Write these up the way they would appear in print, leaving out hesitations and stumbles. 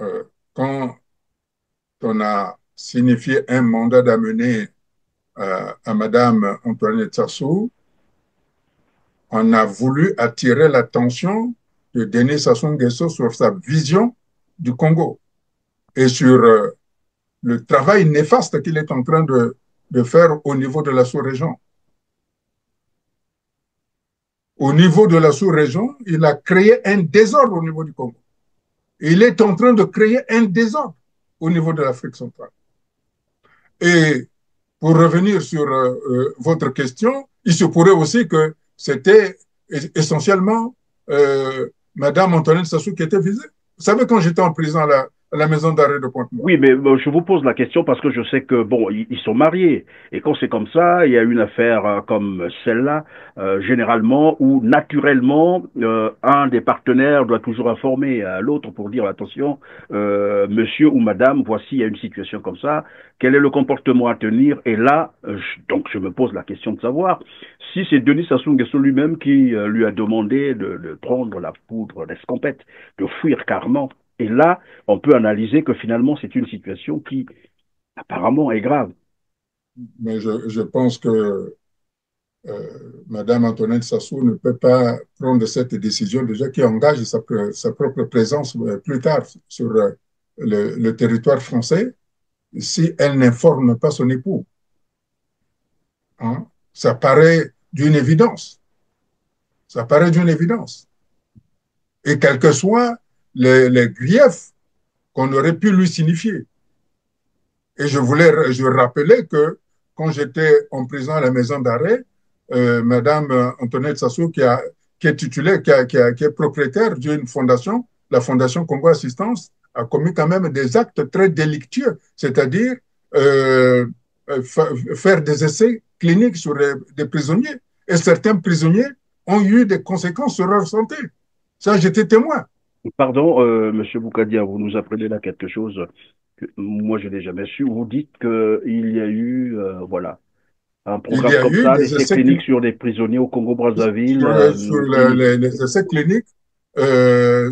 euh, quand on a signifié un mandat d'amener à Madame Antoinette Sassou, on a voulu attirer l'attention de Denis Sassou Nguesso sur sa vision du Congo et sur le travail néfaste qu'il est en train de faire au niveau de la sous-région. Au niveau de la sous-région, il a créé un désordre au niveau du Congo. Il est en train de créer un désordre au niveau de l'Afrique centrale. Et pour revenir sur votre question, il se pourrait aussi que c'était essentiellement Madame Antoinette Sassou qui était visée. Vous savez, quand j'étais en prison à la maison d'arrêt de Pointe-Noire, Oui, mais je vous pose la question parce que je sais que, bon, ils sont mariés. Et quand c'est comme ça, il y a une affaire comme celle-là, généralement, où naturellement, un des partenaires doit toujours informer à l'autre pour dire, attention, monsieur ou madame, voici, il y a une situation comme ça, quel est le comportement à tenir? Et là, donc je me pose la question de savoir si c'est Denis Sassou Nguesso lui-même qui lui a demandé de prendre la poudre d'escampette, de fuir carrément. Et là, on peut analyser que finalement, c'est une situation qui apparemment est grave. mais je pense que Madame Antoinette Sassou ne peut pas prendre cette décision déjà qui engage sa propre présence plus tard sur le territoire français si elle n'informe pas son époux. Hein. Ça paraît d'une évidence. Ça paraît d'une évidence. Et quels que soient les griefs qu'on aurait pu lui signifier. Et je rappelais que quand j'étais en prison à la maison d'arrêt, Madame Antoinette Sassou, qui est titulaire, qui est propriétaire d'une fondation, la Fondation Congo Assistance, a commis quand même des actes très délictueux, c'est-à-dire euh, faire des essais cliniques sur des prisonniers. Et certains prisonniers ont eu des conséquences sur leur santé. Ça, j'étais témoin. Pardon, Monsieur Boukadia, vous nous apprenez là quelque chose que moi je n'ai jamais su. Vous dites qu'il y a eu, voilà, un Il programme y a comme eu ça, des d'essais essais cliniques cliniques sur des prisonniers au Congo-Brazzaville, sur qui, les essais cliniques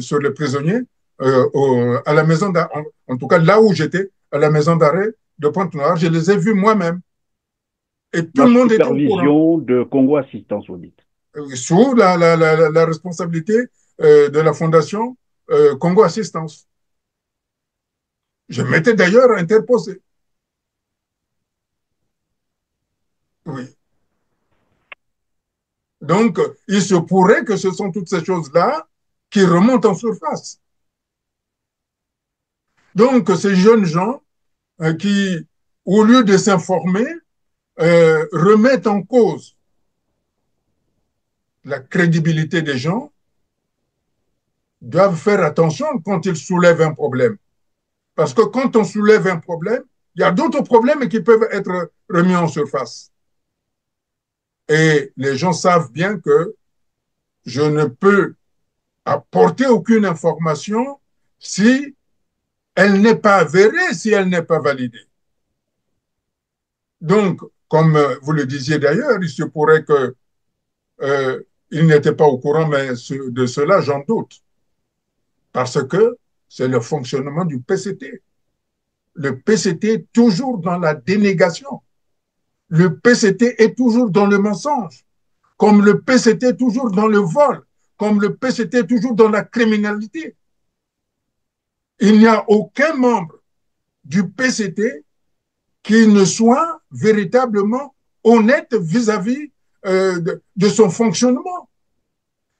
sur les prisonniers à la maison d'arrêt, en tout cas là où j'étais, à la maison d'arrêt de Pointe-Noire, je les ai vus moi-même et tout la le monde était au courant, supervision de Congo Assistance, vous dites. sous la responsabilité de la Fondation Congo Assistance. Je m'étais d'ailleurs interposé. Oui. Donc, il se pourrait que ce sont toutes ces choses-là qui remontent en surface. Donc, ces jeunes gens qui, au lieu de s'informer, remettent en cause la crédibilité des gens, doivent faire attention quand ils soulèvent un problème. Parce que quand on soulève un problème, il y a d'autres problèmes qui peuvent être remis en surface. Et les gens savent bien que je ne peux apporter aucune information si elle n'est pas avérée, si elle n'est pas validée. Donc, comme vous le disiez d'ailleurs, il se pourrait que il n'était pas au courant, mais de cela, j'en doute. Parce que c'est le fonctionnement du PCT. Le PCT est toujours dans la dénégation. Le PCT est toujours dans le mensonge. Comme le PCT est toujours dans le vol. Comme le PCT est toujours dans la criminalité. Il n'y a aucun membre du PCT qui ne soit véritablement honnête vis-à-vis de son fonctionnement.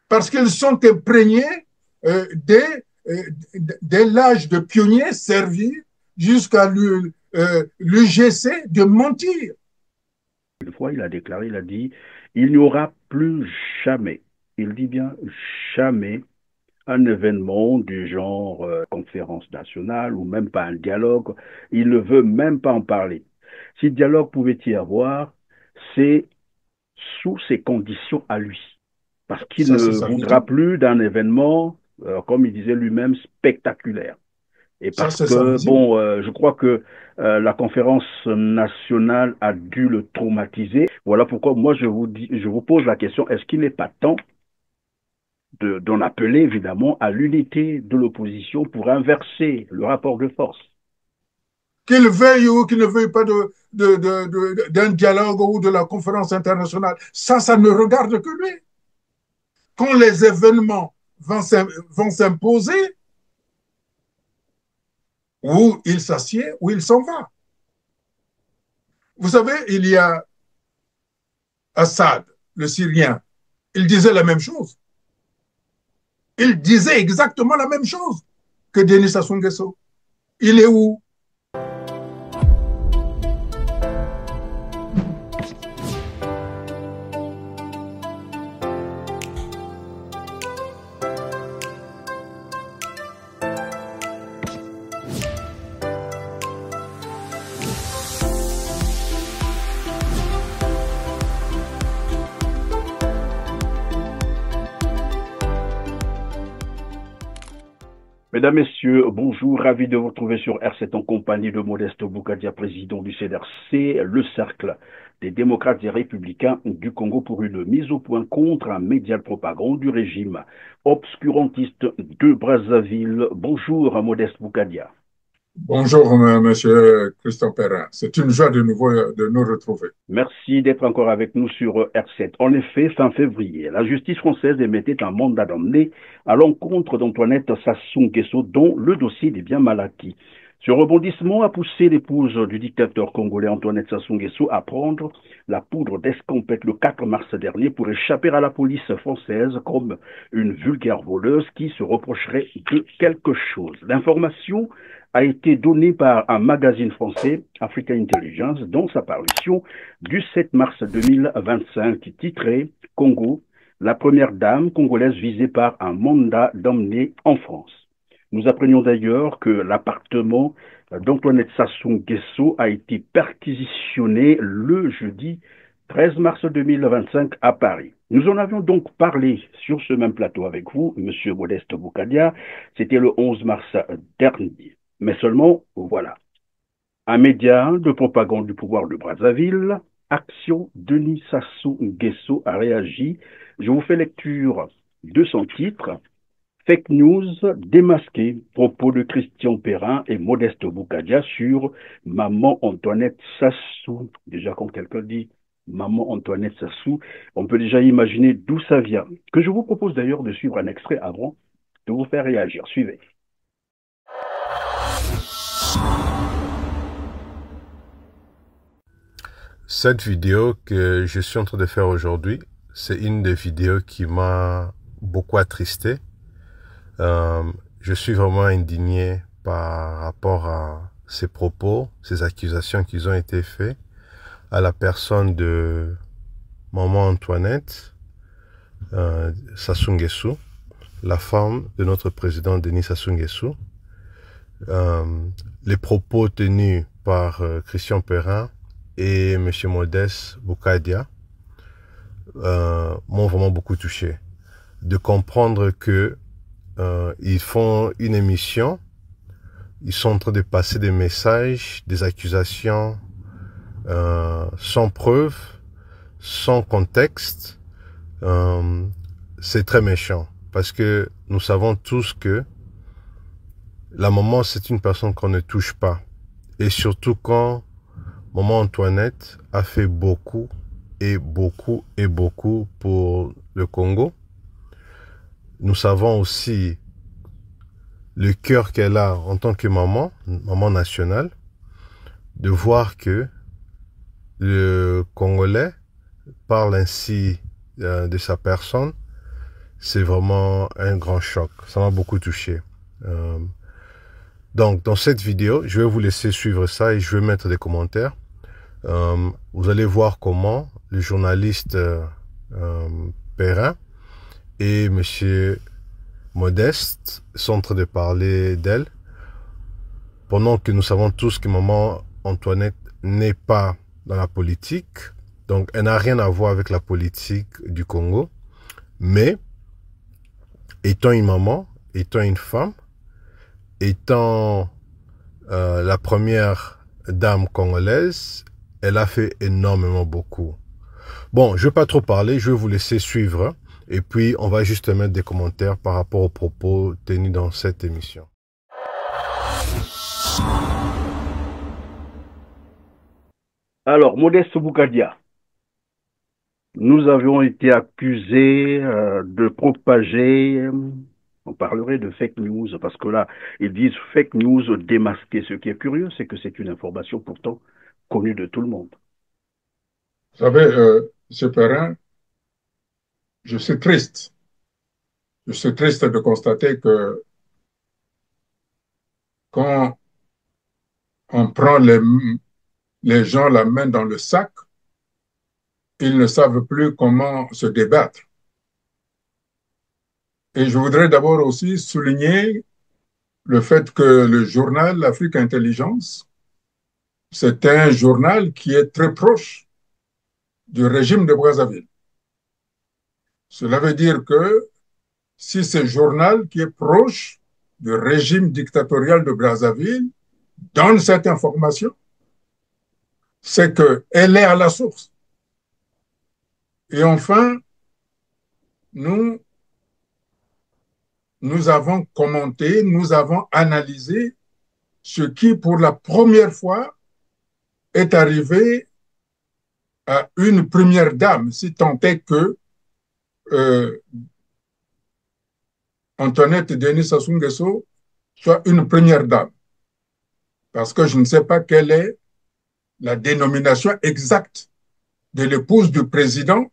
Parce qu'ils sont imprégnés euh, dès, euh, dès l'âge de pionnier servir jusqu'à l'UGC de mentir. Une fois, il a déclaré, il a dit, il n'y aura plus jamais, il dit bien jamais, un événement du genre conférence nationale ou même pas un dialogue. Il ne veut même pas en parler. Si dialogue pouvait y avoir, c'est sous ses conditions à lui. Parce qu'il Ça, ne c'est sa voudra vision. plus d'un événement, comme il disait lui-même, spectaculaire. Et Ça, parce c'est sa que, vision. bon, je crois que la conférence nationale a dû le traumatiser. Voilà pourquoi moi je vous pose la question, est-ce qu'il n'est pas temps d'en appeler évidemment à l'unité de l'opposition pour inverser le rapport de force. Qu'il veuille ou qu'il ne veuille pas d'un dialogue ou de la conférence internationale, ça ne regarde que lui. Quand les événements vont s'imposer, ou il s'assied ou il s'en va. Vous savez, il y a Assad, le Syrien, il disait la même chose. Il disait exactement la même chose que Denis Sassou Nguesso. Il est où? Mesdames, Messieurs, bonjour, ravi de vous retrouver sur R7 en compagnie de Modeste Boukadia, président du CDRC, le cercle des démocrates et républicains du Congo pour une mise au point contre un média de propagande du régime obscurantiste de Brazzaville. Bonjour, Modeste Boukadia. Bonjour, monsieur Christian Perrin. C'est une joie de nouveau de nous retrouver. Merci d'être encore avec nous sur R7. En effet, fin février, la justice française émettait un mandat d'emmener à l'encontre d'Antoinette Sassou Nguesso, dont le dossier des biens mal acquis. Ce rebondissement a poussé l'épouse du dictateur congolais Antoinette Sassou Nguesso à prendre la poudre d'escampette le 4 mars dernier pour échapper à la police française comme une vulgaire voleuse qui se reprocherait de quelque chose. L'information a été donnée par un magazine français, Africa Intelligence, dans sa parution du 7 mars 2025, titré « Congo, la première dame congolaise visée par un mandat d'emmener en France ». Nous apprenions d'ailleurs que l'appartement d'Antoinette Sassou Nguesso a été perquisitionné le jeudi 13 mars 2025 à Paris. Nous en avions donc parlé sur ce même plateau avec vous, Monsieur Modeste Boukadia, c'était le 11 mars dernier. Mais seulement, voilà, un média de propagande du pouvoir de Brazzaville, Action Denis Sassou Nguesso a réagi. Je vous fais lecture de son titre, Fake News démasqué, propos de Christian Perrin et Modeste Boukadia sur Maman Antoinette Sassou. Déjà quand quelqu'un dit Maman Antoinette Sassou, on peut déjà imaginer d'où ça vient. Que je vous propose d'ailleurs de suivre un extrait avant de vous faire réagir. Suivez. Cette vidéo que je suis en train de faire aujourd'hui, c'est une des vidéos qui m'a beaucoup attristé. Je suis vraiment indigné par rapport à ces propos, ces accusations qui ont été faites à la personne de Maman Antoinette Sassou Nguesso, la femme de notre président Denis Sassou Nguesso. Les propos tenus par Christian Perrin et M. Modeste Boukadia m'ont vraiment beaucoup touché. De comprendre que ils font une émission, ils sont en train de passer des messages, des accusations sans preuve, sans contexte. C'est très méchant parce que nous savons tous que la maman, c'est une personne qu'on ne touche pas. Et surtout quand Maman Antoinette a fait beaucoup et beaucoup et beaucoup pour le Congo. Nous savons aussi le cœur qu'elle a en tant que maman, maman nationale, de voir que le Congolais parle ainsi de sa personne. C'est vraiment un grand choc. Ça m'a beaucoup touché. Donc, dans cette vidéo, je vais vous laisser suivre ça et je vais mettre des commentaires. Vous allez voir comment le journaliste Perrin et Monsieur Modeste sont en train de parler d'elle, pendant que nous savons tous que Maman Antoinette n'est pas dans la politique, donc elle n'a rien à voir avec la politique du Congo, mais étant une maman, étant une femme, étant la première dame congolaise, elle a fait énormément beaucoup. Bon, je ne vais pas trop parler, je vais vous laisser suivre Et puis, on va juste mettre des commentaires par rapport aux propos tenus dans cette émission. Alors, Modeste Bougadia, nous avions été accusés de propager, on parlerait de fake news, parce que là, ils disent fake news démasquée. Ce qui est curieux, c'est que c'est une information pourtant connue de tout le monde. Vous savez, M. Perrin, je suis triste. Je suis triste de constater que quand on prend les gens la main dans le sac, ils ne savent plus comment se débattre. Et je voudrais d'abord aussi souligner le fait que le journal Afrique Intelligence, c'est un journal qui est très proche du régime de Brazzaville. Cela veut dire que si ce journal qui est proche du régime dictatorial de Brazzaville donne cette information, c'est qu'elle est à la source. Et enfin, nous avons commenté, nous avons analysé ce qui, pour la première fois, est arrivé à une première dame, si tant est que Antoinette Denis Sassou Nguesso soit une première dame. Parce que je ne sais pas quelle est la dénomination exacte de l'épouse du président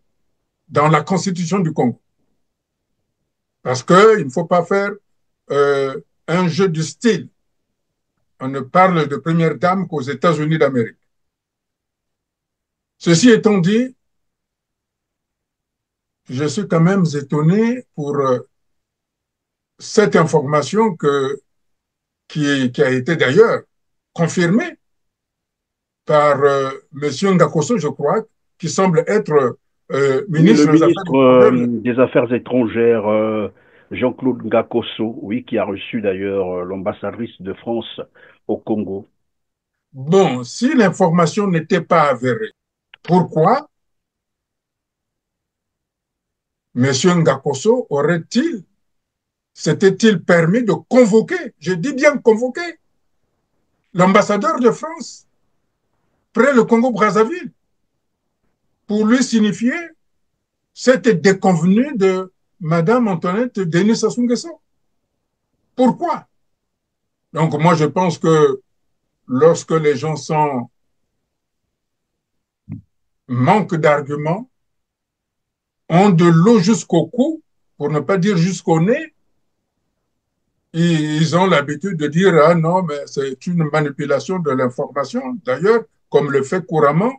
dans la Constitution du Congo. Parce qu'il ne faut pas faire un jeu du style. On ne parle de première dame qu'aux États-Unis d'Amérique. Ceci étant dit, je suis quand même étonné pour cette information qui a été d'ailleurs confirmée par M. Ngakoso, je crois, qui semble être ministre, le ministre des Affaires étrangères, Jean-Claude Ngakoso, oui, qui a reçu d'ailleurs l'ambassadrice de France au Congo. Bon, si l'information n'était pas avérée, pourquoi M. Ngakoso s'était-il permis de convoquer, je dis bien convoquer, l'ambassadeur de France près le Congo-Brazzaville pour lui signifier cette déconvenue de Mme Antoinette Denis Sassou Nguesso? Pourquoi? Donc moi je pense que lorsque les gens manquent d'arguments, ont de l'eau jusqu'au cou, pour ne pas dire jusqu'au nez, ils ont l'habitude de dire « Ah non, mais c'est une manipulation de l'information ». D'ailleurs, comme le fait couramment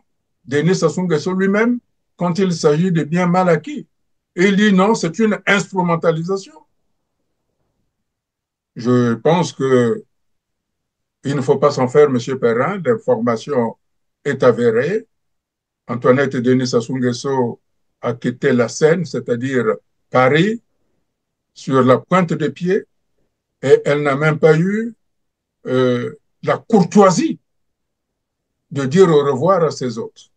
Denis Sassou Nguesso lui-même, quand il s'agit de biens mal acquis. Et il dit non, c'est une instrumentalisation. Je pense qu'il ne faut pas s'en faire, M. Perrin, l'information est avérée. Antoinette Denis Sassou Nguesso a quitté la Seine, c'est-à-dire Paris, sur la pointe des pieds, et elle n'a même pas eu la courtoisie de dire au revoir à ses hôtes.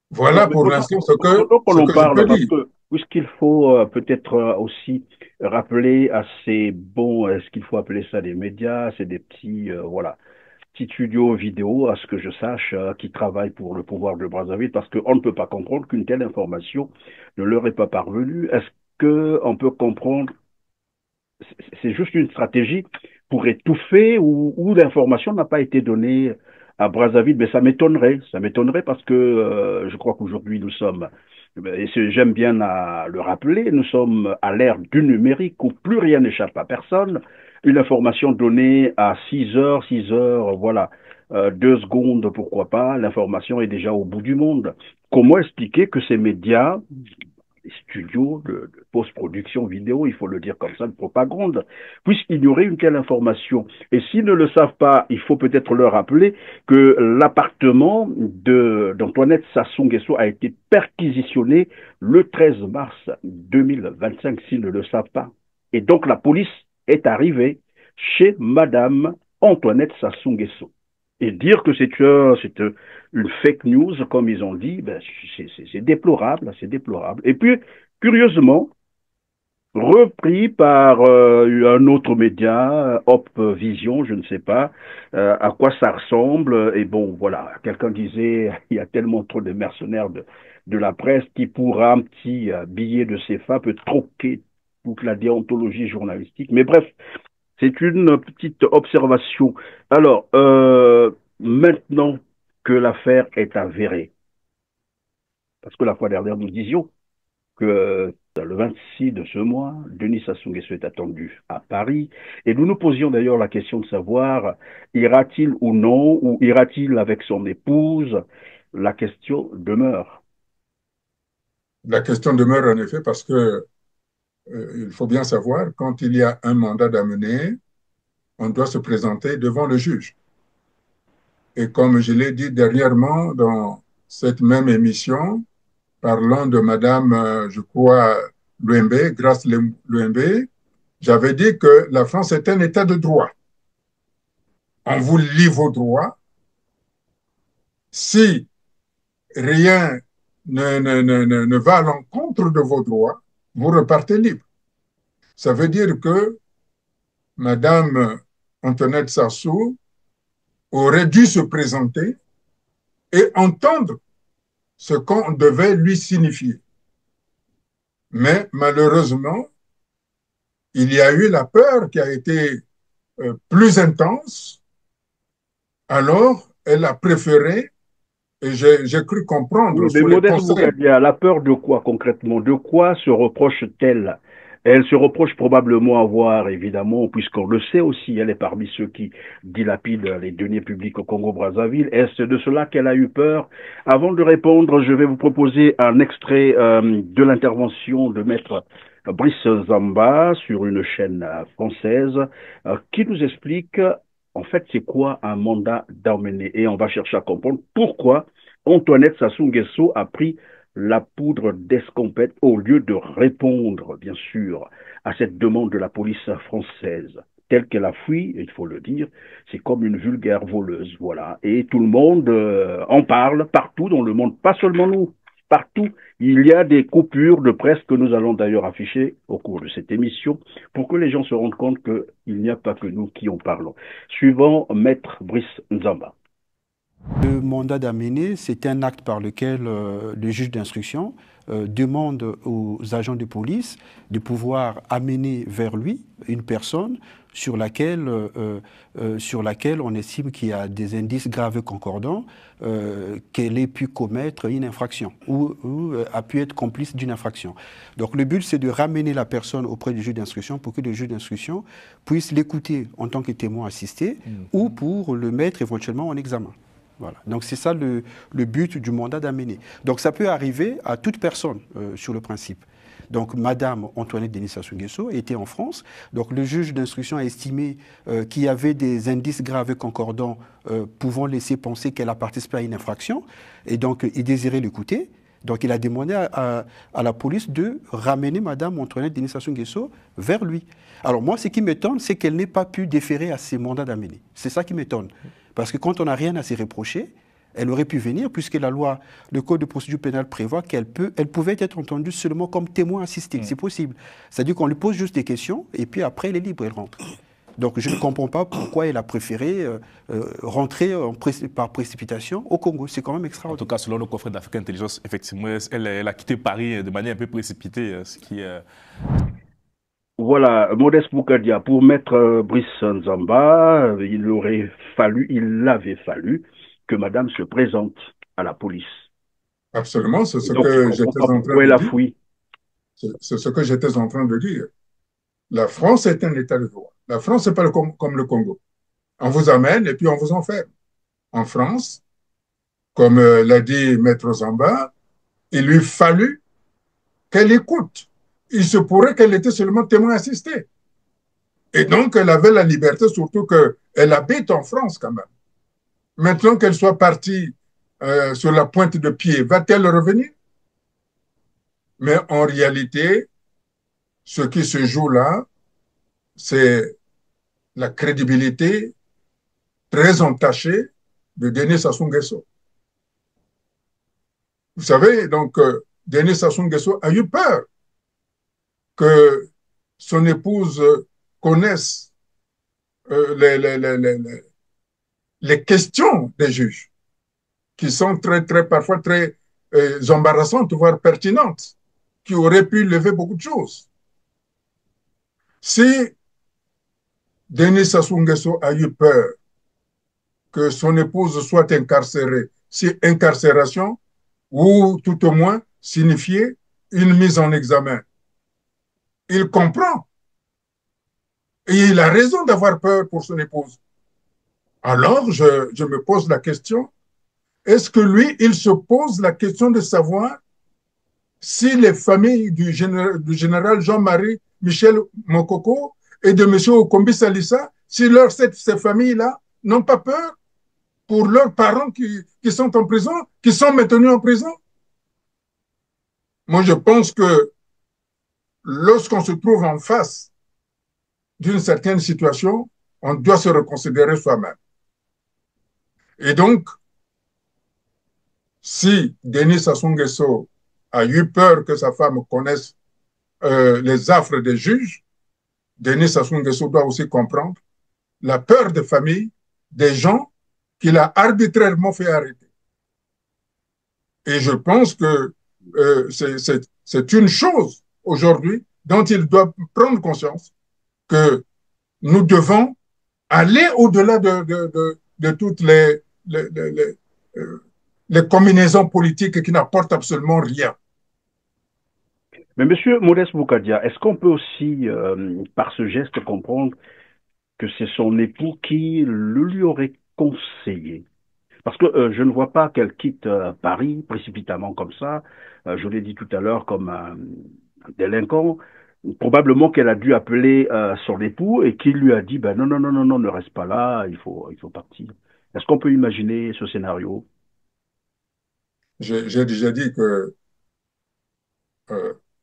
Voilà pour l'instant ce que je peux dire. Puisqu'il faut peut-être aussi rappeler à ces bons, est-ce qu'il faut appeler ça des médias, c'est des petits, voilà, petits studios vidéo, à ce que je sache, qui travaillent pour le pouvoir de Brazzaville, parce qu'on ne peut pas comprendre qu'une telle information ne leur est pas parvenue. Est-ce qu'on peut comprendre, c'est juste une stratégie pour étouffer ou l'information n'a pas été donnée à Brazzaville? Mais ça m'étonnerait parce que je crois qu'aujourd'hui nous sommes, et j'aime bien le rappeler, nous sommes à l'ère du numérique où plus rien n'échappe à personne. Une information donnée à 6 heures, voilà, 2 secondes, pourquoi pas, l'information est déjà au bout du monde. Comment expliquer que ces médias, les studios de post-production vidéo, il faut le dire comme ça, de propagande, puissent ignorer une telle information? Et s'ils ne le savent pas, il faut peut-être leur rappeler que l'appartement d'Antoinette Sassou Nguesso a été perquisitionné le 13 mars 2025, s'ils ne le savent pas. Et donc la police est arrivée chez Madame Antoinette Sassou Nguesso. Et dire que c'est une fake news, comme ils ont dit, ben, c'est déplorable, c'est déplorable. Et puis, curieusement, repris par un autre média, Hop Vision, je ne sais pas à quoi ça ressemble. Et bon, voilà, quelqu'un disait, il y a tellement trop de mercenaires de la presse qui, pour un petit billet de CFA, peut troquer toute la déontologie journalistique. Mais bref, c'est une petite observation. Alors, maintenant que l'affaire est avérée, parce que la fois dernière, nous disions que le 26 de ce mois, Denis Sassou Nguesso est attendu à Paris. Et nous nous posions d'ailleurs la question de savoir, ira-t-il ou non, ou ira-t-il avec son épouse? La question demeure. La question demeure en effet parce que il faut bien savoir, quand il y a un mandat d'amener, on doit se présenter devant le juge. Et comme je l'ai dit dernièrement dans cette même émission, parlant de Madame, je crois, Louembé, Grace Louembé, j'avais dit que la France est un État de droit. On vous lie vos droits. Si rien ne va à l'encontre de vos droits, vous repartez libre. Ça veut dire que Madame Antoinette Sassou aurait dû se présenter et entendre ce qu'on devait lui signifier. Mais malheureusement, il y a eu la peur qui a été plus intense, alors elle a préféré, et j'ai cru comprendre Oui, mais sous les Modeste conseils, Bougadia, la peur de quoi concrètement? De quoi se reproche-t-elle? Elle se reproche probablement avoir, évidemment, puisqu'on le sait aussi, elle est parmi ceux qui dilapident les deniers publics au Congo-Brazzaville. Est-ce de cela qu'elle a eu peur? Avant de répondre, je vais vous proposer un extrait de l'intervention de Maître Brice Zamba sur une chaîne française qui nous explique, en fait, c'est quoi un mandat d'amener. Et on va chercher à comprendre pourquoi Antoinette Sassou Nguesso a pris la poudre d'escampette au lieu de répondre, bien sûr, à cette demande de la police française. Telle qu'elle a fui, il faut le dire, c'est comme une vulgaire voleuse, voilà. Et tout le monde en parle partout dans le monde, pas seulement nous, partout. Il y a des coupures de presse que nous allons d'ailleurs afficher au cours de cette émission pour que les gens se rendent compte qu'il n'y a pas que nous qui en parlons. Suivant Maître Brice Nzamba. Le mandat d'amener, c'est un acte par lequel le juge d'instruction demande aux agents de police de pouvoir amener vers lui une personne sur laquelle on estime qu'il y a des indices graves concordants qu'elle ait pu commettre une infraction ou a pu être complice d'une infraction. Donc le but, c'est de ramener la personne auprès du juge d'instruction pour que le juge d'instruction puisse l'écouter en tant que témoin assisté ou pour le mettre éventuellement en examen. Voilà. Donc c'est ça le but du mandat d'amener. Donc ça peut arriver à toute personne sur le principe. Donc Madame Antoinette Denis Sassou Nguesso était en France. Donc le juge d'instruction a estimé qu'il y avait des indices graves et concordants pouvant laisser penser qu'elle a participé à une infraction. Et donc il désirait l'écouter. Donc il a demandé à la police de ramener Madame Antoinette Denis Sassou Nguesso vers lui. Alors moi, ce qui m'étonne, c'est qu'elle n'ait pas pu déférer à ces mandats d'amener. C'est ça qui m'étonne. Parce que quand on n'a rien à se reprocher, elle aurait pu venir, puisque la loi, le Code de procédure pénale prévoit qu'elle pouvait être entendue seulement comme témoin assisté. C'est possible. C'est-à-dire qu'on lui pose juste des questions, et puis après, elle est libre, elle rentre. Donc je ne comprends pas pourquoi elle a préféré rentrer par précipitation au Congo. C'est quand même extraordinaire. En tout cas, selon le coffret d'Afrique Intelligence, effectivement, elle a quitté Paris de manière un peu précipitée, ce qui est... Voilà, Modeste Boukadia, pour mettre Brice Nzamba, il avait fallu que madame se présente à la police. absolument, c'est ce Donc, que j'étais en train pourquoi elle de a dire. fui. C'est ce que j'étais en train de dire. La France est un État de droit. La France, c'est pas comme le Congo. On vous amène et puis on vous enferme. En France, comme l'a dit Maître Zamba, il lui fallut qu'elle écoute. Il se pourrait qu'elle était seulement témoin assisté. Et donc, elle avait la liberté, surtout qu'elle habite en France quand même. Maintenant qu'elle soit partie sur la pointe de pied, va-t-elle revenir? Mais en réalité, ce qui se joue là, c'est la crédibilité très entachée de Denis Sassou Nguesso. Vous savez, donc, Denis Sassou Nguesso a eu peur que son épouse connaisse les questions des juges, qui sont parfois très embarrassantes, voire pertinentes, qui auraient pu lever beaucoup de choses. Si Denis Sassou Nguesso a eu peur que son épouse soit incarcérée, si incarcération, ou tout au moins signifier une mise en examen, il comprend. Et il a raison d'avoir peur pour son épouse. Alors, je me pose la question, est-ce que lui, il se pose la question de savoir si les familles du général Jean-Marie Michel Mokoko et de M. Okombi Salissa, si ces familles-là n'ont pas peur pour leurs parents qui sont en prison, qui sont maintenus en prison? Moi, je pense que lorsqu'on se trouve en face d'une certaine situation, on doit se reconsidérer soi-même. Et donc, si Denis Sassou Nguesso a eu peur que sa femme connaisse les affres des juges, Denis Sassou Nguesso doit aussi comprendre la peur des familles, des gens qu'il a arbitrairement fait arrêter. Et je pense que c'est une chose aujourd'hui dont il doit prendre conscience, que nous devons aller au-delà de toutes les combinaisons politiques qui n'apportent absolument rien. Mais Monsieur Modeste Boukadia, est-ce qu'on peut aussi, par ce geste, comprendre que c'est son époux qui le lui aurait conseillé? Parce que je ne vois pas qu'elle quitte Paris précipitamment comme ça. Je l'ai dit tout à l'heure, comme un délinquant. Probablement qu'elle a dû appeler son époux et qu'il lui a dit ben non, non, non, non, non, ne reste pas là, il faut partir. Est-ce qu'on peut imaginer ce scénario? J'ai déjà dit que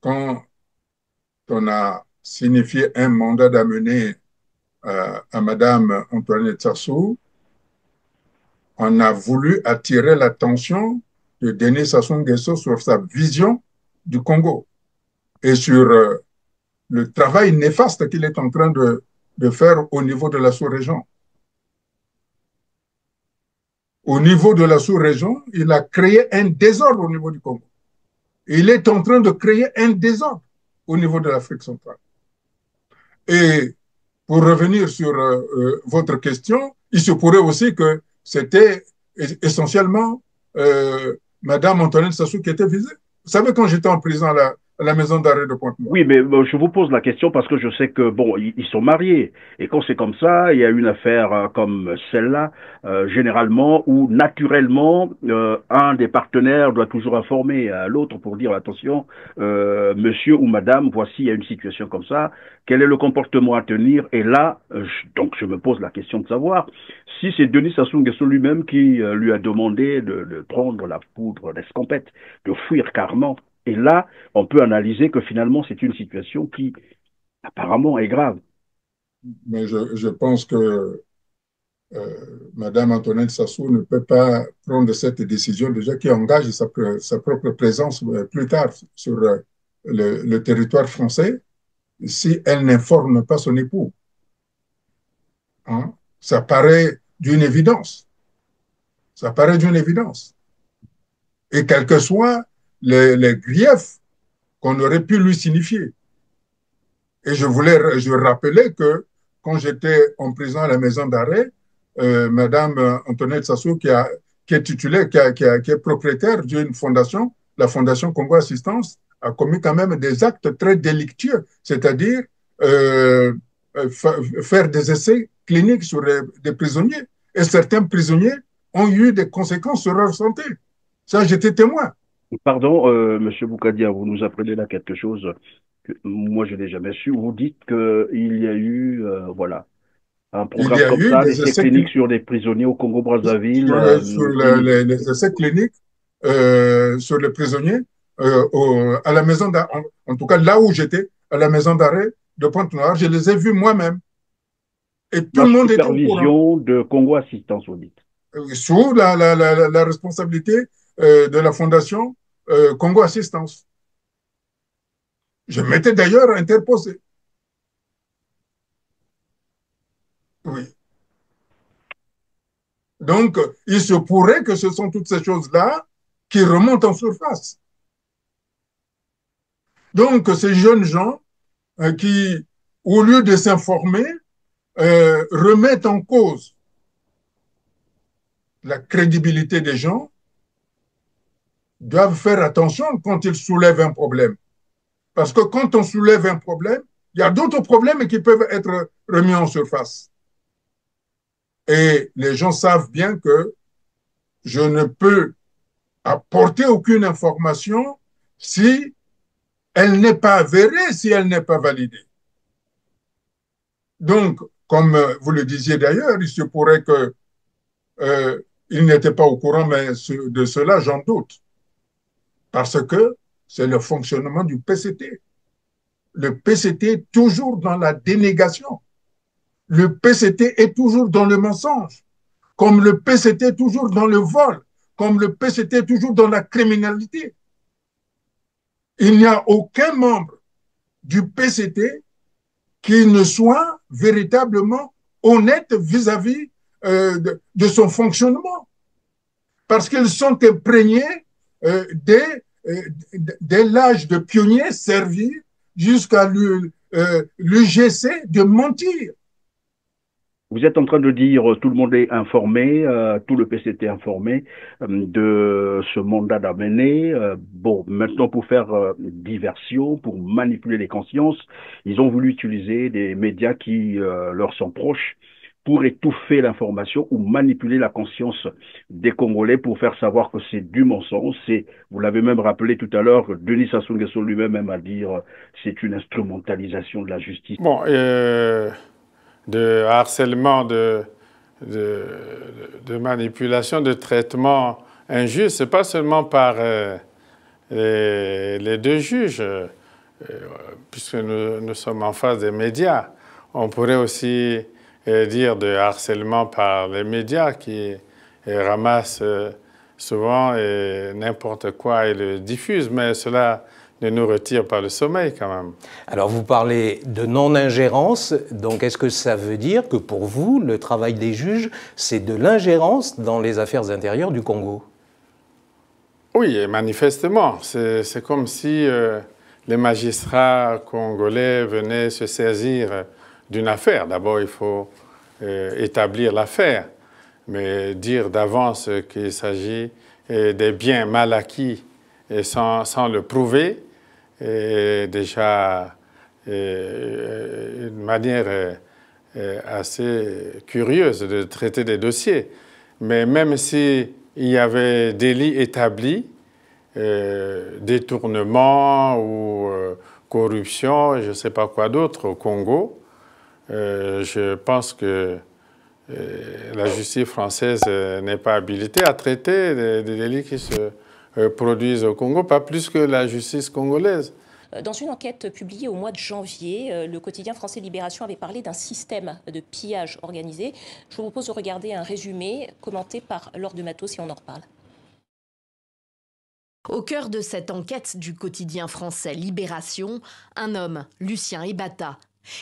quand on a signifié un mandat d'amener à Madame Antoinette Sassou, on a voulu attirer l'attention de Denis Sassou Nguesso sur sa vision du Congo et sur le travail néfaste qu'il est en train de faire au niveau de la sous-région. Au niveau de la sous-région, il a créé un désordre au niveau du Congo. Il est en train de créer un désordre au niveau de l'Afrique centrale. Et pour revenir sur votre question, il se pourrait aussi que c'était essentiellement Madame Antoinette Sassou qui était visée. Vous savez, quand j'étais en prison à la maison d'arrêt de Pointe-Noire. Oui, mais je vous pose la question parce que je sais que, bon, ils sont mariés. Et quand c'est comme ça, il y a une affaire comme celle-là, généralement, où naturellement, un des partenaires doit toujours informer à l'autre pour dire, attention, monsieur ou madame, voici, il y a une situation comme ça, quel est le comportement à tenir? Et là, donc je me pose la question de savoir si c'est Denis Sassou Nguesso lui-même qui lui a demandé de prendre la poudre d'escampette, de fuir carrément. Et là, on peut analyser que finalement, c'est une situation qui apparemment est grave. Mais je pense que Madame Antoinette Sassou ne peut pas prendre cette décision déjà qui engage sa propre présence plus tard sur le territoire français si elle n'informe pas son époux. Hein? Ça paraît d'une évidence. Ça paraît d'une évidence. Et quels que soient les griefs qu'on aurait pu lui signifier. Et je rappelais que quand j'étais en prison à la maison d'arrêt, Madame Antoinette Sassou, qui est titulaire, qui est propriétaire d'une fondation, la Fondation Congo Assistance, a commis quand même des actes très délictueux, c'est-à-dire faire des essais cliniques sur des prisonniers. Et certains prisonniers ont eu des conséquences sur leur santé. Ça, j'étais témoin. Pardon, Monsieur Boukadia, vous nous apprenez là quelque chose que moi je n'ai jamais su. Vous dites qu'il y a eu, voilà, un programme comme ça, des essais cliniques sur des prisonniers au Congo-Brazzaville. Sur les essais cliniques sur les prisonniers à la maison d'arrêt, en tout cas là où j'étais, à la maison d'arrêt de Pointe-Noire, je les ai vus moi-même. Et tout le monde était au courant. Supervision de Congo Assistance, vous dites. sous la responsabilité de la Fondation Congo Assistance. Je m'étais d'ailleurs interposé. Oui. Donc, il se pourrait que ce sont toutes ces choses-là qui remontent en surface. Donc, ces jeunes gens qui, au lieu de s'informer, remettent en cause la crédibilité des gens, doivent faire attention quand ils soulèvent un problème. Parce que quand on soulève un problème, il y a d'autres problèmes qui peuvent être remis en surface. Et les gens savent bien que je ne peux apporter aucune information si elle n'est pas avérée, si elle n'est pas validée. Donc, comme vous le disiez d'ailleurs, il se pourrait que il n'était pas au courant, mais de cela, j'en doute. Parce que c'est le fonctionnement du PCT. Le PCT est toujours dans la dénégation. Le PCT est toujours dans le mensonge. Comme le PCT est toujours dans le vol. Comme le PCT est toujours dans la criminalité. Il n'y a aucun membre du PCT qui ne soit véritablement honnête vis-à-vis de son fonctionnement. Parce qu'ils sont imprégnés dès l'âge de pionnier servir jusqu'à l'UGC de mentir. Vous êtes en train de dire tout le monde est informé, tout le PCT est informé de ce mandat d'amener. Bon, maintenant pour faire diversion, pour manipuler les consciences, ils ont voulu utiliser des médias qui leur sont proches pour étouffer l'information ou manipuler la conscience des Congolais pour faire savoir que c'est du mensonge. Vous l'avez même rappelé tout à l'heure, Denis Sassou Nguesso lui-même a dit c'est une instrumentalisation de la justice. Bon, de harcèlement, de manipulation, de traitement injuste, ce n'est pas seulement par les deux juges, puisque nous sommes en face des médias. On pourrait aussi dire de harcèlement par les médias qui ramassent souvent n'importe quoi et le diffusent, mais cela ne nous retire pas le sommeil quand même. Alors vous parlez de non-ingérence, donc est-ce que ça veut dire que pour vous, le travail des juges, c'est de l'ingérence dans les affaires intérieures du Congo? Oui, et manifestement. C'est comme si les magistrats congolais venaient se saisir d'une affaire. D'abord, il faut établir l'affaire, mais dire d'avance qu'il s'agit des biens mal acquis et sans le prouver, est déjà une manière assez curieuse de traiter des dossiers. Mais même s'il y avait délit établi, détournement ou corruption, je ne sais pas quoi d'autre au Congo, je pense que la justice française n'est pas habilitée à traiter des délits qui se produisent au Congo, pas plus que la justice congolaise. Dans une enquête publiée au mois de janvier, le quotidien français Libération avait parlé d'un système de pillage organisé. Je vous propose de regarder un résumé commenté par Laure de Matos et on en reparle. Au cœur de cette enquête du quotidien français Libération, un homme, Lucien Ebata,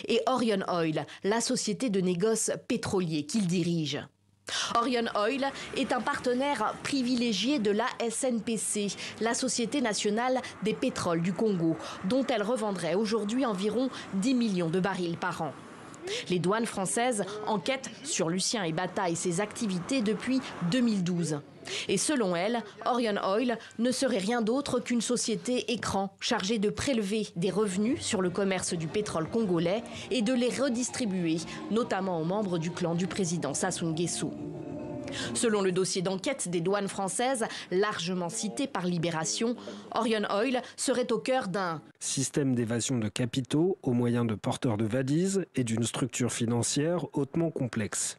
et Orion Oil, la société de négoce pétrolier qu'il dirige. Orion Oil est un partenaire privilégié de la SNPC, la Société nationale des pétroles du Congo, dont elle revendrait aujourd'hui environ 10 millions de barils par an. Les douanes françaises enquêtent sur Lucien Ebata et ses activités depuis 2012. Et selon elle, Orion Oil ne serait rien d'autre qu'une société écran chargée de prélever des revenus sur le commerce du pétrole congolais et de les redistribuer, notamment aux membres du clan du président Sassou Nguesso. Selon le dossier d'enquête des douanes françaises, largement cité par Libération, Orion Oil serait au cœur d'un système d'évasion de capitaux au moyen de porteurs de valises et d'une structure financière hautement complexe.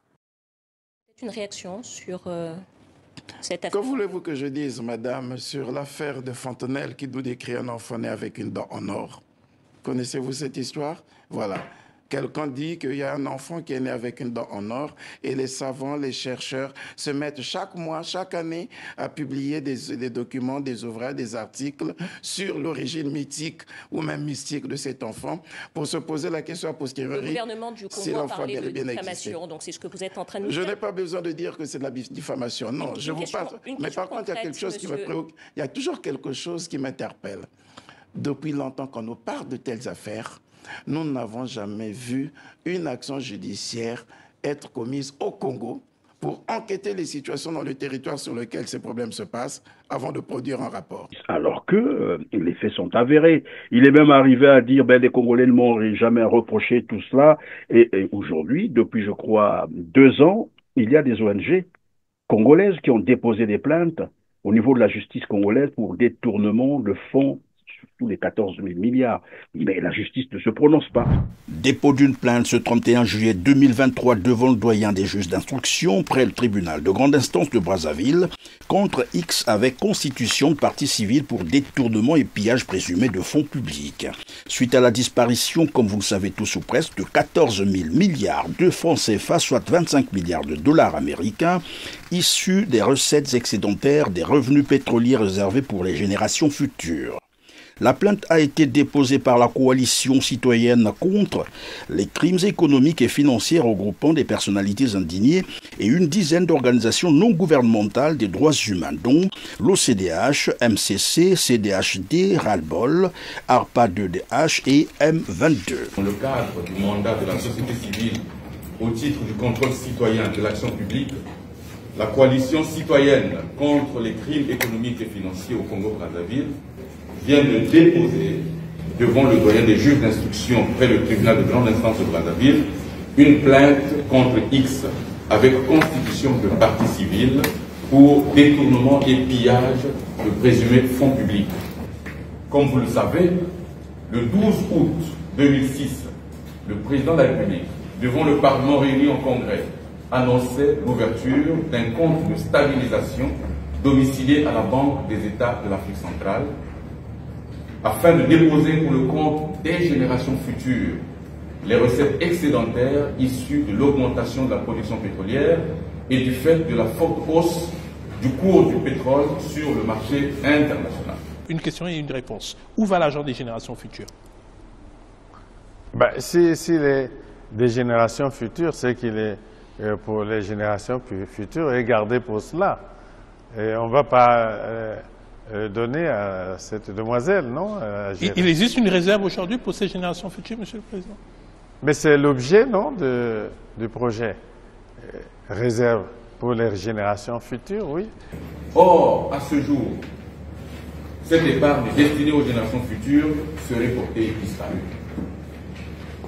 Une réaction sur cette affaire. Que voulez-vous que je dise, madame, sur l'affaire de Fontenelle qui nous décrit un enfant né avec une dent en or? Connaissez-vous cette histoire? Voilà. quelqu'un dit qu'il y a un enfant qui est né avec une dent en or et les savants, les chercheurs se mettent chaque mois, chaque année à publier des documents, des ouvrages, des articles sur l'origine mythique ou même mystique de cet enfant pour se poser la question a posteriori. Le gouvernement du Congo a parlé de diffamation, donc c'est ce que vous êtes en train de nous dire. Je n'ai pas besoin de dire que c'est de la diffamation, non. Je vous parle. Mais par contre, il y a quelque chose qui me préoccupe. Il y a toujours quelque chose qui m'interpelle. Depuis longtemps qu'on nous parle de telles affaires, nous n'avons jamais vu une action judiciaire être commise au Congo pour enquêter les situations dans le territoire sur lequel ces problèmes se passent avant de produire un rapport. Alors que les faits sont avérés. Il est même arrivé à dire les Congolais ne m'ont jamais reproché tout cela. Et aujourd'hui, depuis je crois 2 ans, il y a des ONG congolaises qui ont déposé des plaintes au niveau de la justice congolaise pour détournement de fonds, surtout les 14 000 milliards. Mais la justice ne se prononce pas. Dépôt d'une plainte ce 31 juillet 2023 devant le doyen des juges d'instruction près le tribunal de grande instance de Brazzaville contre X avec constitution de partie civile pour détournement et pillage présumé de fonds publics. Suite à la disparition, comme vous le savez tous ou presque, de 14 000 milliards de francs CFA, soit 25 milliards de dollars américains, issus des recettes excédentaires des revenus pétroliers réservés pour les générations futures. La plainte a été déposée par la coalition citoyenne contre les crimes économiques et financiers regroupant des personnalités indignées et une dizaine d'organisations non gouvernementales des droits humains, dont l'OCDH, MCC, CDHD, RALBOL, ARPA-2DH et M22. Dans le cadre du mandat de la société civile au titre du contrôle citoyen de l'action publique, la coalition citoyenne contre les crimes économiques et financiers au Congo-Brazzaville vient de déposer devant le doyen des juges d'instruction près le tribunal de grande instance de Brazzaville une plainte contre X avec constitution de partie civile pour détournement et pillage de présumés fonds publics. Comme vous le savez, le 12 août 2006, le président de la République, devant le Parlement réuni en Congrès, annonçait l'ouverture d'un compte de stabilisation domicilié à la Banque des États de l'Afrique centrale afin de déposer pour le compte des générations futures les recettes excédentaires issues de l'augmentation de la production pétrolière et du fait de la forte hausse du cours du pétrole sur le marché international. Une question et une réponse. Où va l'argent des générations futures? Si les des générations futures, c'est qu'il est pour les générations futures et gardé pour cela. Et on ne va pas donner à cette demoiselle, non? Il existe une réserve aujourd'hui pour ces générations futures, Monsieur le Président? Mais c'est l'objet, non, du projet. Réserve pour les générations futures, oui. Or, à ce jour, cette épargne destinée aux générations futures serait portée et disparue.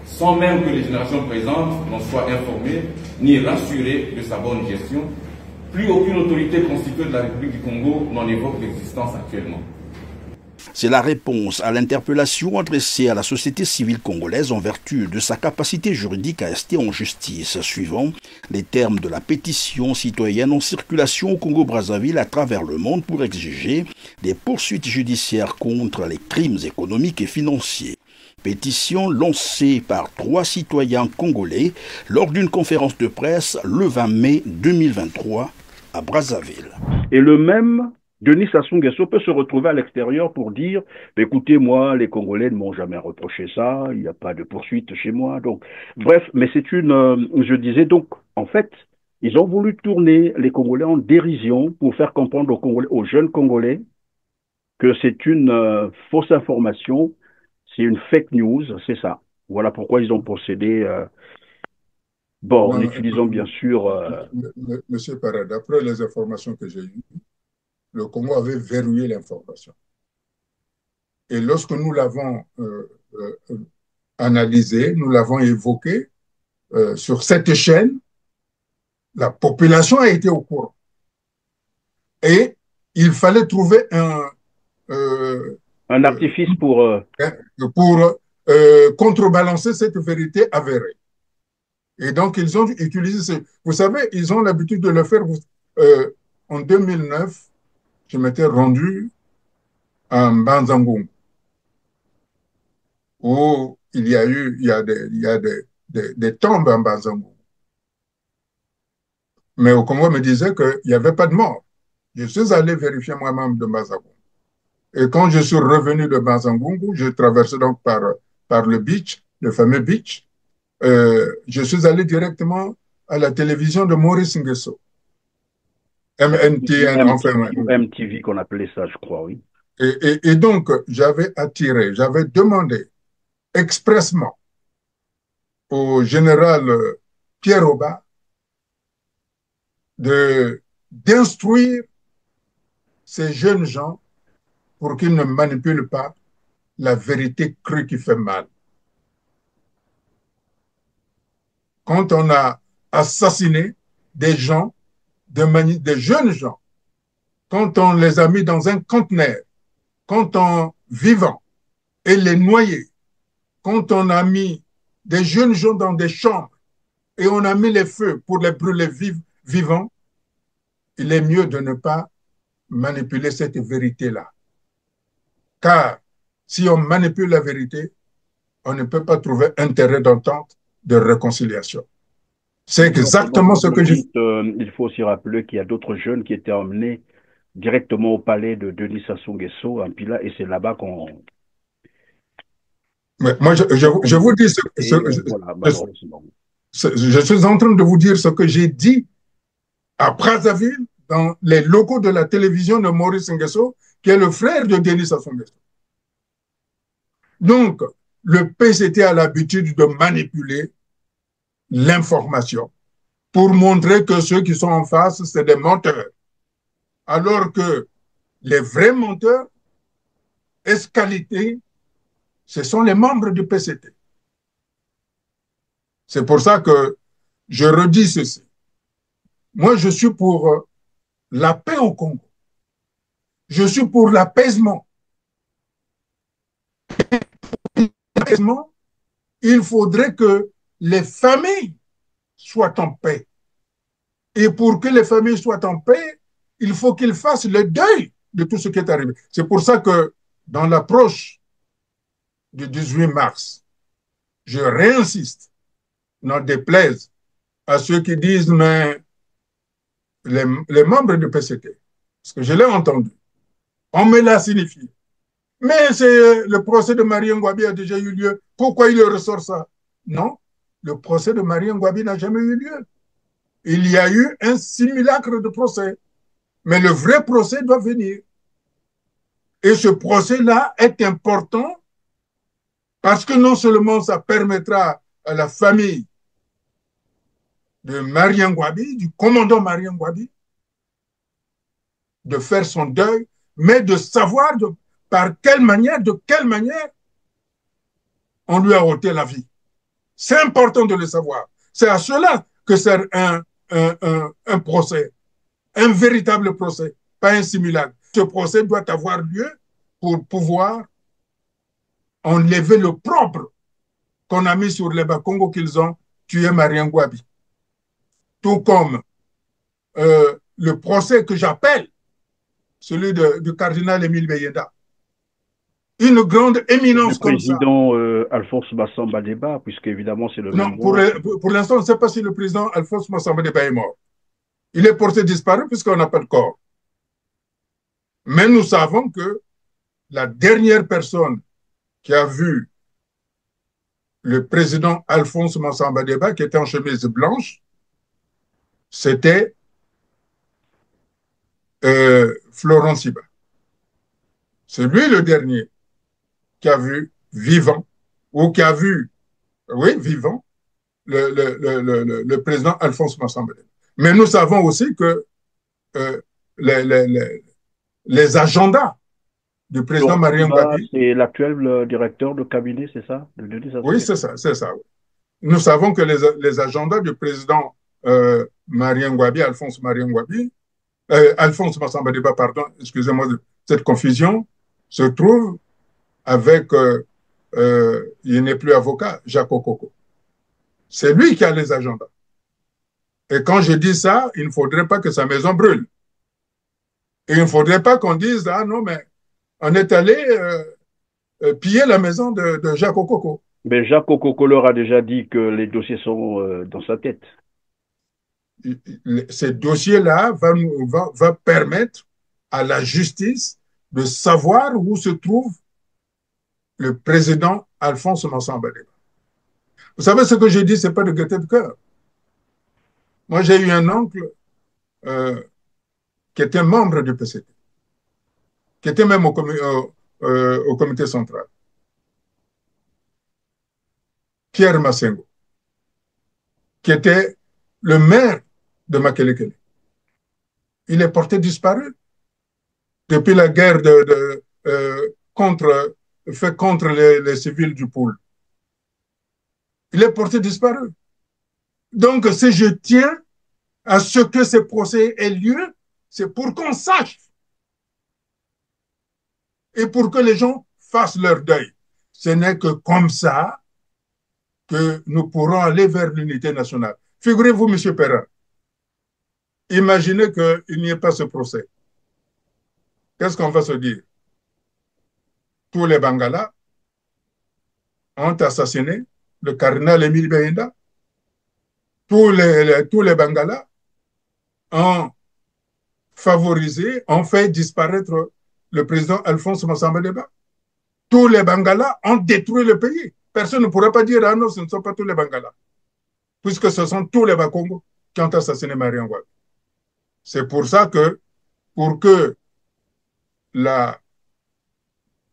Sans même que les générations présentes n'en soient informées ni rassurées de sa bonne gestion, plus aucune autorité constituée de la République du Congo n'en évoque l'existence actuellement. C'est la réponse à l'interpellation adressée à la société civile congolaise en vertu de sa capacité juridique à rester en justice, suivant les termes de la pétition citoyenne en circulation au Congo-Brazzaville à travers le monde pour exiger des poursuites judiciaires contre les crimes économiques et financiers. Pétition lancée par 3 citoyens congolais lors d'une conférence de presse le 20 mai 2023 à Brazzaville. Et le même Denis Sassou Nguesso peut se retrouver à l'extérieur pour dire écoutez, moi, les Congolais ne m'ont jamais reproché ça, il n'y a pas de poursuite chez moi. Donc, bref, mais c'est je disais donc, en fait, ils ont voulu tourner les Congolais en dérision pour faire comprendre aux jeunes Congolais que c'est une fausse information, c'est une fake news, c'est ça. Voilà pourquoi ils ont procédé. En utilisant bien sûr. Monsieur Parra, d'après les informations que j'ai eues, le Congo avait verrouillé l'information. Et lorsque nous l'avons analysé, nous l'avons évoqué sur cette chaîne, la population a été au courant. Et il fallait trouver un artifice pour contrebalancer cette vérité avérée. Et donc, ils ont utilisé vous savez, ils ont l'habitude de le faire. En 2009, je m'étais rendu à Mbanzangoum, où il y a des tombes en Bazango. Mais au Congo, on me disait qu'il n'y avait pas de mort. Je suis allé vérifier moi-même de Bazango. Et quand je suis revenu de Bazangungu, je traversais donc par le beach, le fameux beach. Je suis allé directement à la télévision de Maurice Nguesso. MNTN, enfin. MTV qu'on appelait ça, je crois, oui. Et donc, j'avais demandé expressement au général Pierre Auba d'instruire ces jeunes gens pour qu'ils ne manipulent pas la vérité crue qui fait mal. Quand on a assassiné des gens, des jeunes gens, quand on les a mis dans un conteneur, quand on vivant et les noyés, quand on a mis des jeunes gens dans des chambres et on a mis les feux pour les brûler vivants, il est mieux de ne pas manipuler cette vérité-là. Car si on manipule la vérité, on ne peut pas trouver un terrain d'entente, de réconciliation. C'est exactement ce que je... Il faut aussi rappeler qu'il y a d'autres jeunes qui étaient emmenés directement au palais de Denis Sassou Nguesso, en Pila, et c'est là-bas qu'on... Moi, je vous dis je suis en train de vous dire ce que j'ai dit à Brazzaville, dans les locaux de la télévision de Maurice Nguesso, qui est le frère de Denis Sassou Nguesso. Donc, le PCT a l'habitude de manipuler l'information pour montrer que ceux qui sont en face, c'est des menteurs. Alors que les vrais menteurs, escalités, ce sont les membres du PCT. C'est pour ça que je redis ceci. Moi, je suis pour la paix au Congo. Je suis pour l'apaisement. L'apaisement, il faudrait que les familles soient en paix. Et pour que les familles soient en paix, il faut qu'ils fassent le deuil de tout ce qui est arrivé. C'est pour ça que dans l'approche du 18 mars, je réinsiste, n'en déplaise à ceux qui disent, mais les membres du PCT, parce que je l'ai entendu, on me l'a signifié. Mais le procès de Marie Ngouabi a déjà eu lieu. Pourquoi il ressort ça? Non, le procès de Marie Ngouabi n'a jamais eu lieu. Il y a eu un simulacre de procès. Mais le vrai procès doit venir. Et ce procès-là est important parce que non seulement ça permettra à la famille de Marie Ngouabi, du commandant Marie Ngouabi, de faire son deuil, mais de savoir de quelle manière on lui a ôté la vie. C'est important de le savoir. C'est à cela que sert un procès, un véritable procès, pas un simulacre. Ce procès doit avoir lieu pour pouvoir enlever le propre qu'on a mis sur les Bakongo qu'ils ont tué Marie Ngouabi. Tout comme le procès que j'appelle celui du cardinal Émile Beyeda. Une grande éminence comme ça. Le président Alphonse Massamba Deba, puisque évidemment c'est le même. Non, pour l'instant, on ne sait pas si le président Alphonse Massamba Deba est mort. Il est porté disparu puisqu'on n'a pas de corps. Mais nous savons que la dernière personne qui a vu le président Alphonse Massamba Deba, qui était en chemise blanche, c'était Florent Siba. C'est lui le dernier qui a vu vivant, ou qui a vu, oui, vivant, le président Alphonse Massamba Deba. Mais nous savons aussi que les agendas du président Marie Ngouabi... C'est l'actuel directeur de cabinet, c'est ça? Oui, c'est ça, c'est ça. Nous savons que les agendas du président Marie Ngouabi, Alphonse Massamba Deba, pardon, excusez-moi de cette confusion, se trouve avec, il n'est plus avocat, Jacques Okoko. C'est lui qui a les agendas. Et quand je dis ça, il ne faudrait pas que sa maison brûle. Et il ne faudrait pas qu'on dise, ah non, mais on est allé piller la maison de Jacques Okoko. Mais Jacques Okokolor a déjà dit que les dossiers sont dans sa tête. Ces dossiers-là va permettre à la justice de savoir où se trouve le président Alphonse Massamba Deba. Vous savez, ce que je dis, ce n'est pas de gaieté de cœur. Moi, j'ai eu un oncle qui était membre du PCT, qui était même au comité central, Pierre Massengo, qui était le maire de Makelekele. Il est porté disparu depuis la guerre faite contre les civils du Poul. Il est porté disparu. Donc, si je tiens à ce que ce procès ait lieu, c'est pour qu'on sache et pour que les gens fassent leur deuil. Ce n'est que comme ça que nous pourrons aller vers l'unité nationale. Figurez-vous, M. Perrin, imaginez qu'il n'y ait pas ce procès. Qu'est-ce qu'on va se dire? Tous les Bangalas ont assassiné le cardinal Émile Beyenda. Tous les Bangalas ont favorisé, ont fait disparaître le président Alphonse Massamba Deba. Tous les Bangalas ont détruit le pays. Personne ne pourra pas dire, ah non, ce ne sont pas tous les Bangalas. Puisque ce sont tous les Bakongo qui ont assassiné Mariam Wade. C'est pour ça que, pour que la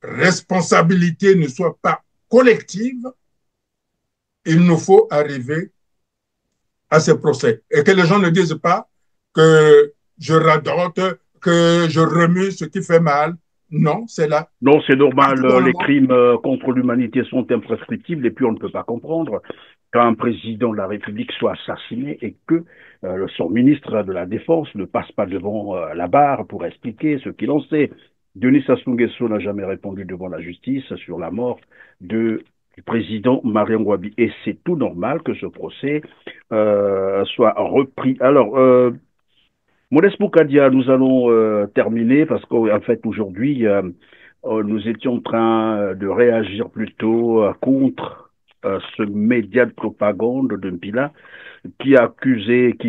responsabilité ne soit pas collective, il nous faut arriver à ce procès. Et que les gens ne disent pas que je radote, que je remue ce qui fait mal. Non, c'est là. Non, c'est normal. Les crimes contre l'humanité sont imprescriptibles et puis on ne peut pas comprendre qu'un président de la République soit assassiné et que son ministre de la Défense ne passe pas devant la barre pour expliquer ce qu'il en sait. Denis Sassou Nguesso n'a jamais répondu devant la justice sur la mort du président Mariam Ngouabi. Et c'est tout normal que ce procès soit repris. Alors, Modeste Boukadia, nous allons terminer parce qu'en fait, aujourd'hui, nous étions en train de réagir plutôt contre ce média de propagande de Mpila qui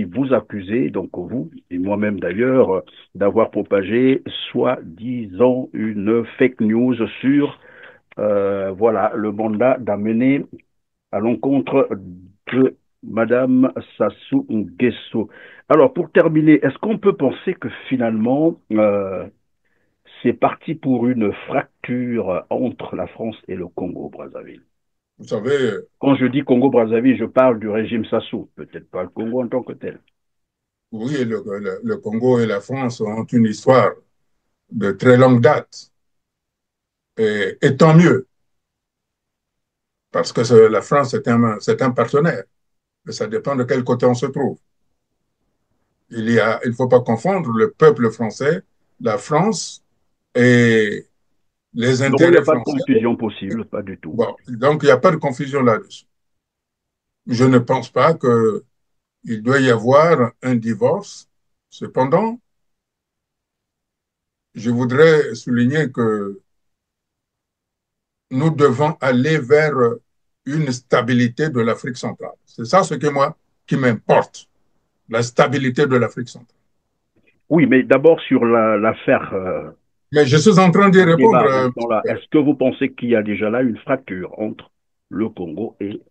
vous accusait, donc vous, et moi-même d'ailleurs, d'avoir propagé, soi-disant, une fake news sur voilà, le mandat d'amener à l'encontre de Madame Sassou Nguesso. Alors, pour terminer, est-ce qu'on peut penser que finalement, c'est parti pour une fracture entre la France et le Congo-Brazzaville? Vous savez... Quand je dis Congo-Brazzaville, je parle du régime Sassou, peut-être pas le Congo en tant que tel. Oui, le Congo et la France ont une histoire de très longue date. Et tant mieux. Parce que la France, c'est un partenaire. Mais ça dépend de quel côté on se trouve. Il ne faut pas confondre le peuple français, la France et les intérêts français. Donc, il n'y a pas de confusion possible, pas du tout. Bon, donc, il n'y a pas de confusion là-dessus. Je ne pense pas qu'il doit y avoir un divorce. Cependant, je voudrais souligner que nous devons aller vers une stabilité de l'Afrique centrale. C'est ça ce qui m'importe, la stabilité de l'Afrique centrale. Oui, mais d'abord sur l'affaire... mais je suis en train d'y répondre. Est-ce que vous pensez qu'il y a déjà là une fracture entre le Congo et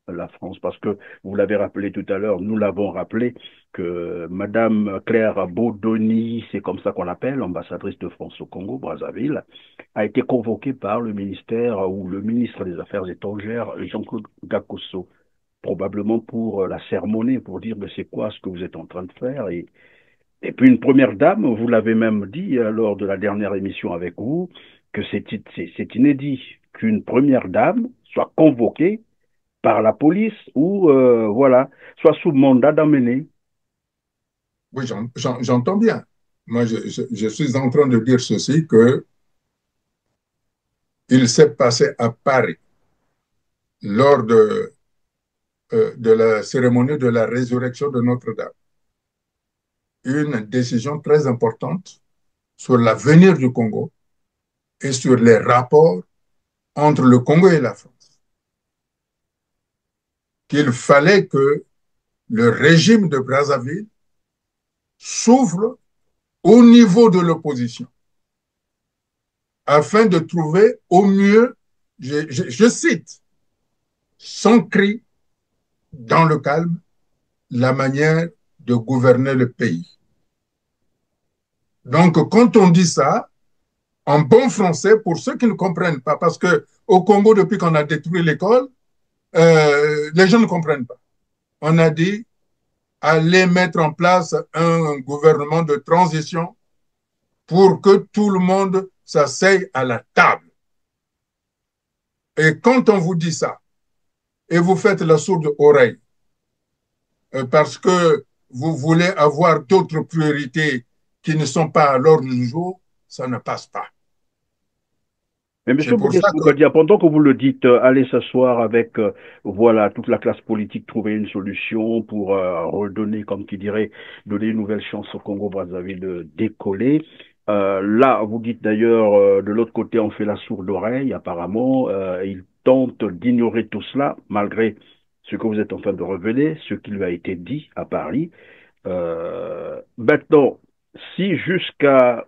la France? Parce que vous l'avez rappelé tout à l'heure, nous l'avons rappelé, que Madame Claire Baudoni, c'est comme ça qu'on l'appelle, ambassadrice de France au Congo, Brazzaville, a été convoquée par le ministère ou le ministre des Affaires étrangères, Jean-Claude Gakosso, probablement pour la sermonner, pour dire mais c'est quoi ce que vous êtes en train de faire. Et puis une première dame, vous l'avez même dit lors de la dernière émission avec vous, que c'est inédit qu'une première dame soit convoquée par la police ou voilà, soit sous mandat d'amener. Oui, j'entends bien. Moi, je suis en train de dire ceci, que il s'est passé à Paris lors de la cérémonie de la résurrection de Notre-Dame une décision très importante sur l'avenir du Congo et sur les rapports entre le Congo et la France. qu'il fallait que le régime de Brazzaville s'ouvre au niveau de l'opposition afin de trouver au mieux, je cite, sans cri, dans le calme, la manière de gouverner le pays. Donc, quand on dit ça, en bon français, pour ceux qui ne comprennent pas, parce qu'au Congo, depuis qu'on a détruit l'école, les gens ne comprennent pas. On a dit, allez mettre en place un gouvernement de transition pour que tout le monde s'asseye à la table. Et quand on vous dit ça, et vous faites la sourde oreille, parce que vous voulez avoir d'autres priorités qui ne sont pas à l'ordre du jour, ça ne passe pas. Mais M. Bougadia, pendant que vous le dites, allez s'asseoir avec voilà, toute la classe politique, trouver une solution pour redonner, comme qui dirait, donner une nouvelle chance au Congo-Brazzaville de décoller. Là, vous dites d'ailleurs, de l'autre côté, on fait la sourde oreille, apparemment. Il tente d'ignorer tout cela, malgré ce que vous êtes en train de révéler, ce qui lui a été dit à Paris. Maintenant, si jusqu'à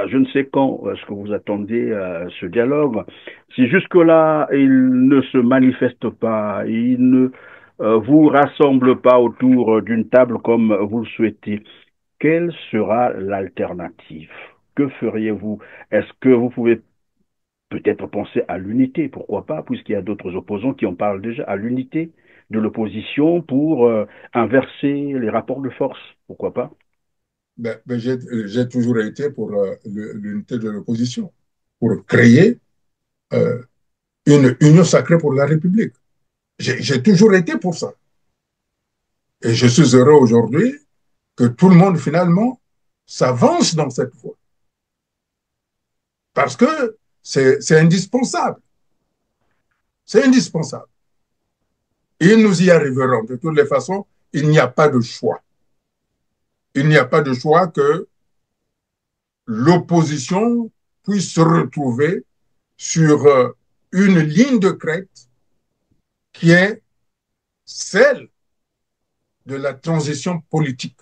je ne sais quand est-ce que vous attendez ce dialogue. Si jusque-là, il ne se manifeste pas, il ne vous rassemble pas autour d'une table comme vous le souhaitez, quelle sera l'alternative? Que feriez-vous? Est-ce que vous pouvez peut-être penser à l'unité? Pourquoi pas, puisqu'il y a d'autres opposants qui en parlent déjà, à l'unité de l'opposition pour inverser les rapports de force? Pourquoi pas? J'ai toujours été pour l'unité de l'opposition, pour créer une union sacrée pour la République. J'ai toujours été pour ça. Et je suis heureux aujourd'hui que tout le monde, finalement, s'avance dans cette voie. Parce que c'est indispensable. C'est indispensable. Et nous y arriverons. De toutes les façons, il n'y a pas de choix. Il n'y a pas de choix que l'opposition puisse se retrouver sur une ligne de crête qui est celle de la transition politique.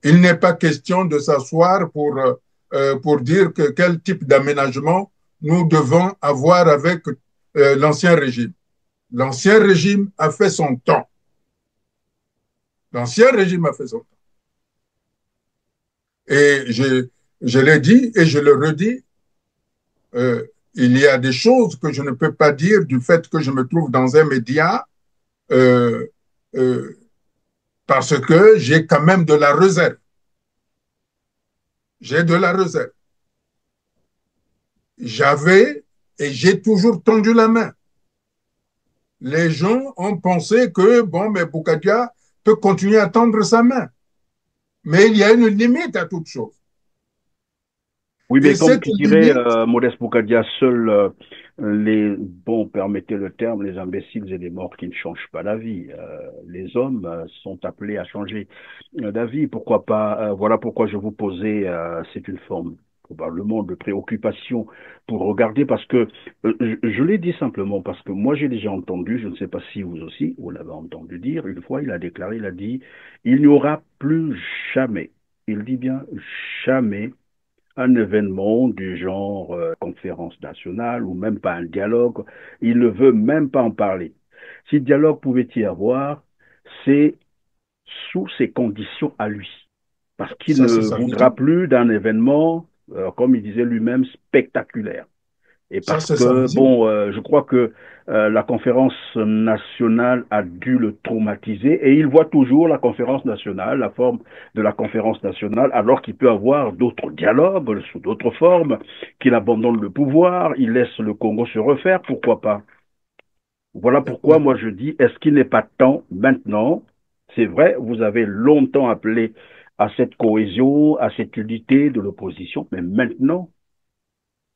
Il n'est pas question de s'asseoir pour dire quel type d'aménagement nous devons avoir avec l'ancien régime. L'ancien régime a fait son temps. L'ancien régime a fait son temps. Et je l'ai dit et je le redis, il y a des choses que je ne peux pas dire du fait que je me trouve dans un média parce que j'ai quand même de la réserve. J'ai de la réserve. J'avais et j'ai toujours tendu la main. Les gens ont pensé que, bon, mais Bougadia peut continuer à tendre sa main. Mais il y a une limite à toute chose. Oui, mais comme tu dirais, Modeste Bougadia, seuls permettez le terme, les imbéciles et les morts qui ne changent pas d'avis. Les hommes sont appelés à changer d'avis. Pourquoi pas voilà pourquoi je vous posais, c'est une forme probablement de préoccupation pour regarder, parce que je l'ai dit simplement, parce que moi j'ai déjà entendu, je ne sais pas si vous aussi, vous l'avez entendu dire, une fois il a déclaré, il a dit, il n'y aura plus jamais, il dit bien jamais, un événement du genre conférence nationale ou même pas un dialogue. Il ne veut même pas en parler. Si dialogue pouvait y avoir, c'est sous ces conditions à lui. Parce qu'il ne voudra plus d'un événement, comme il disait lui-même, spectaculaire. Et parce que, je crois que la conférence nationale a dû le traumatiser et il voit toujours la conférence nationale, la forme de la conférence nationale, alors qu'il peut avoir d'autres dialogues sous d'autres formes, qu'il abandonne le pouvoir, il laisse le Congo se refaire, pourquoi pas? Voilà pourquoi moi je dis, est-ce qu'il n'est pas temps maintenant? C'est vrai, vous avez longtemps appelé à cette cohésion, à cette unité de l'opposition, mais maintenant,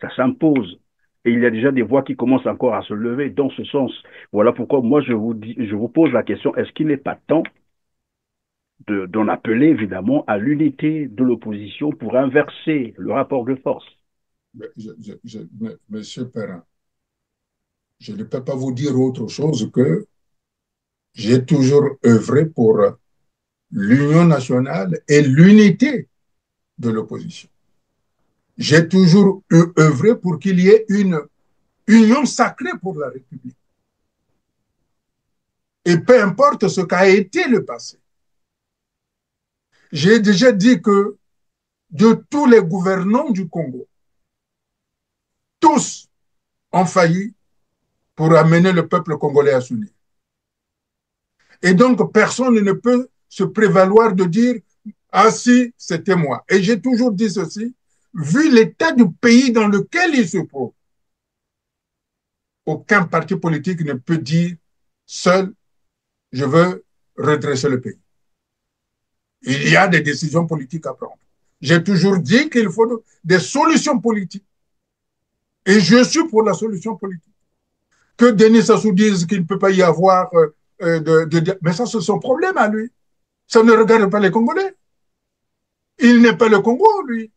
ça s'impose. Et il y a déjà des voix qui commencent encore à se lever dans ce sens. Voilà pourquoi moi je vous pose la question, est-ce qu'il n'est pas temps d'en appeler évidemment à l'unité de l'opposition pour inverser le rapport de force? Monsieur Perrin, je ne peux pas vous dire autre chose que J'ai toujours œuvré pour l'union nationale et l'unité de l'opposition. J'ai toujours œuvré pour qu'il y ait une union sacrée pour la République. Et peu importe ce qu'a été le passé. J'ai déjà dit que de tous les gouvernants du Congo, tous ont failli pour amener le peuple congolais à s'unir. Et donc, personne ne peut se prévaloir de dire « Ah si, c'était moi ». Et j'ai toujours dit ceci, vu l'état du pays dans lequel il se trouve, aucun parti politique ne peut dire seul « je veux redresser le pays ». Il y a des décisions politiques à prendre. J'ai toujours dit qu'il faut des solutions politiques. Et je suis pour la solution politique. Que Denis Sassou dise qu'il ne peut pas y avoir mais ça, c'est son problème à lui. Ça ne regarde pas les Congolais. Il n'est pas le Congo, lui.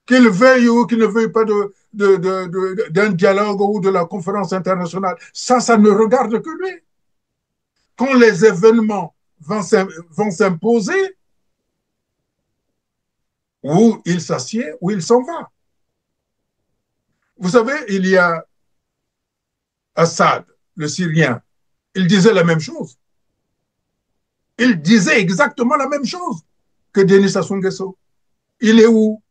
Qu'il veuille ou qu'il ne veuille pas d'un dialogue ou de la conférence internationale, ça ne regarde que lui. Quand les événements vont s'imposer, ou il s'assied ou il s'en va. Vous savez, il y a Assad, le Syrien, il disait la même chose. Il disait exactement la même chose que Denis Sassou Nguesso. Il est où?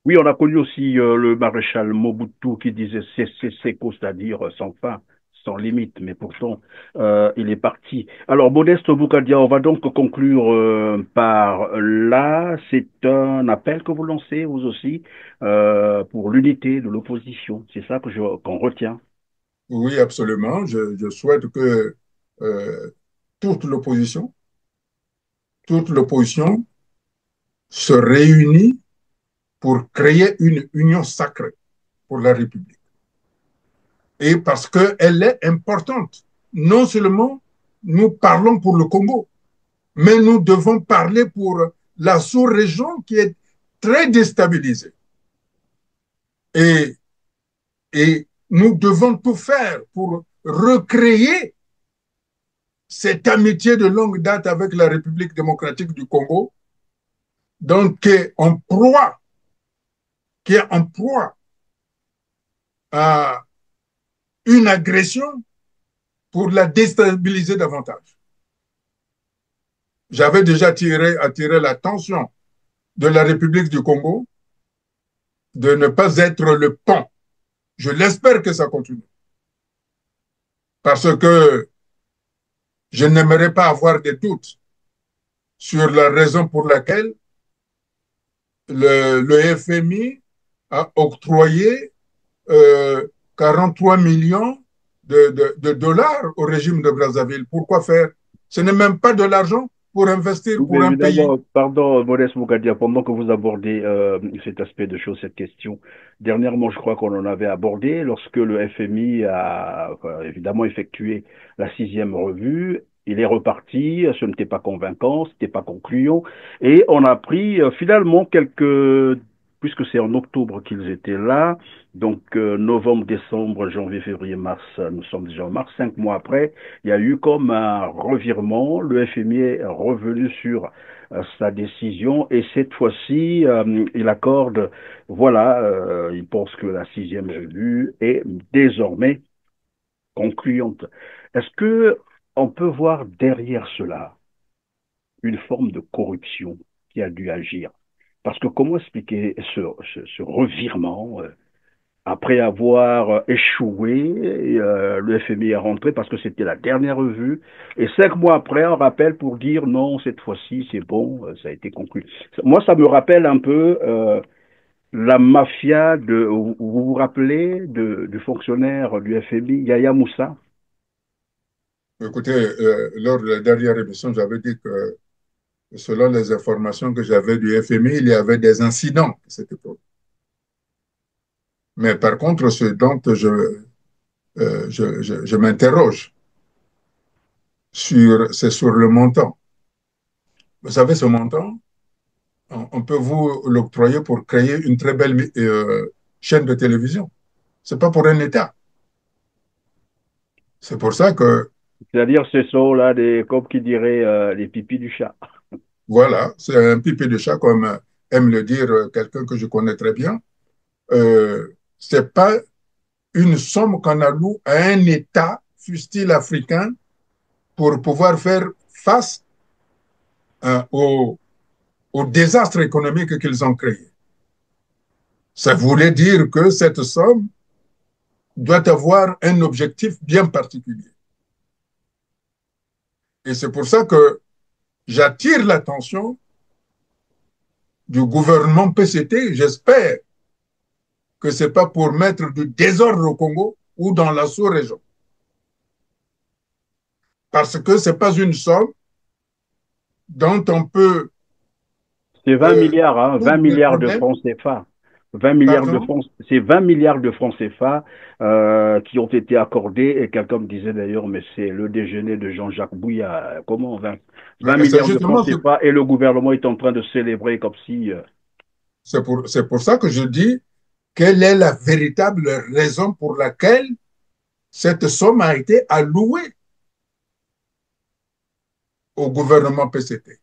Oui, on a connu aussi le maréchal Mobutu qui disait c'est c'est-à-dire sans fin, sans limite, mais pourtant il est parti. Alors Modeste Boukadia, on va donc conclure par là. C'est un appel que vous lancez vous aussi pour l'unité de l'opposition. C'est ça qu'on retient. Oui, absolument. Je souhaite que euh, toute l'opposition se réunit pour créer une union sacrée pour la République. Et parce qu'elle est importante. Non seulement nous parlons pour le Congo, mais nous devons parler pour la sous-région qui est très déstabilisée. Et nous devons tout faire pour recréer cette amitié de longue date avec la République démocratique du Congo, donc qui est en proie à une agression pour la déstabiliser davantage. J'avais déjà attiré l'attention de la République du Congo de ne pas être le pont. Je l'espère que ça continue. Parce que je n'aimerais pas avoir des doutes sur la raison pour laquelle le FMI a octroyé 43 millions de dollars au régime de Brazzaville. Pourquoi faire? Ce n'est même pas de l'argent pour investir Oui, pour un pays. pardon, Modeste Boukadia, pendant que vous abordez cet aspect de choses, cette question, dernièrement, je crois qu'on en avait abordé lorsque le FMI a évidemment effectué la 6e revue. Il est reparti, ce n'était pas convaincant, ce n'était pas concluant, et on a pris finalement puisque c'est en octobre qu'ils étaient là, donc novembre, décembre, janvier, février, mars, nous sommes déjà en mars, 5 mois après, il y a eu comme un revirement. Le FMI est revenu sur sa décision et cette fois-ci, il accorde, voilà, il pense que la 6e revue est désormais concluante. Est-ce que on peut voir derrière cela une forme de corruption qui a dû agir? Parce que comment expliquer ce revirement après avoir échoué, le FMI est rentré parce que c'était la dernière revue. Et 5 mois après, on rappelle pour dire non, cette fois-ci, c'est bon, ça a été conclu. Moi, ça me rappelle un peu la mafia vous vous rappelez du fonctionnaire du FMI, Yaya Moussa? Écoutez, lors de la dernière émission, j'avais dit que selon les informations que j'avais du FMI, il y avait des incidents à cette époque. Mais par contre, ce dont je m'interroge, c'est sur le montant. Vous savez, ce montant, on peut vous l'octroyer pour créer une très belle chaîne de télévision. Ce n'est pas pour un État. C'est pour ça que... C'est-à-dire, ce sont là, comme qui dirait, les pipis du chat. Voilà, c'est un pipi de chat, comme aime le dire quelqu'un que je connais très bien. C'est pas une somme qu'on alloue à un État, fût-il africain, pour pouvoir faire face au désastre économique qu'ils ont créé. Ça voulait dire que cette somme doit avoir un objectif bien particulier. Et c'est pour ça que j'attire l'attention du gouvernement PCT. J'espère que ce n'est pas pour mettre du désordre au Congo ou dans la sous-région. Parce que ce n'est pas une somme dont on peut... C'est 20 milliards, hein, 20 milliards de francs CFA. 20 milliards de francs, c'est 20 milliards de francs CFA qui ont été accordés, et quelqu'un me disait d'ailleurs, mais c'est le déjeuner de Jean-Jacques Bouya. Comment 20 milliards de francs CFA et le gouvernement est en train de célébrer comme si... C'est pour ça que je dis, quelle est la véritable raison pour laquelle cette somme a été allouée au gouvernement PCT?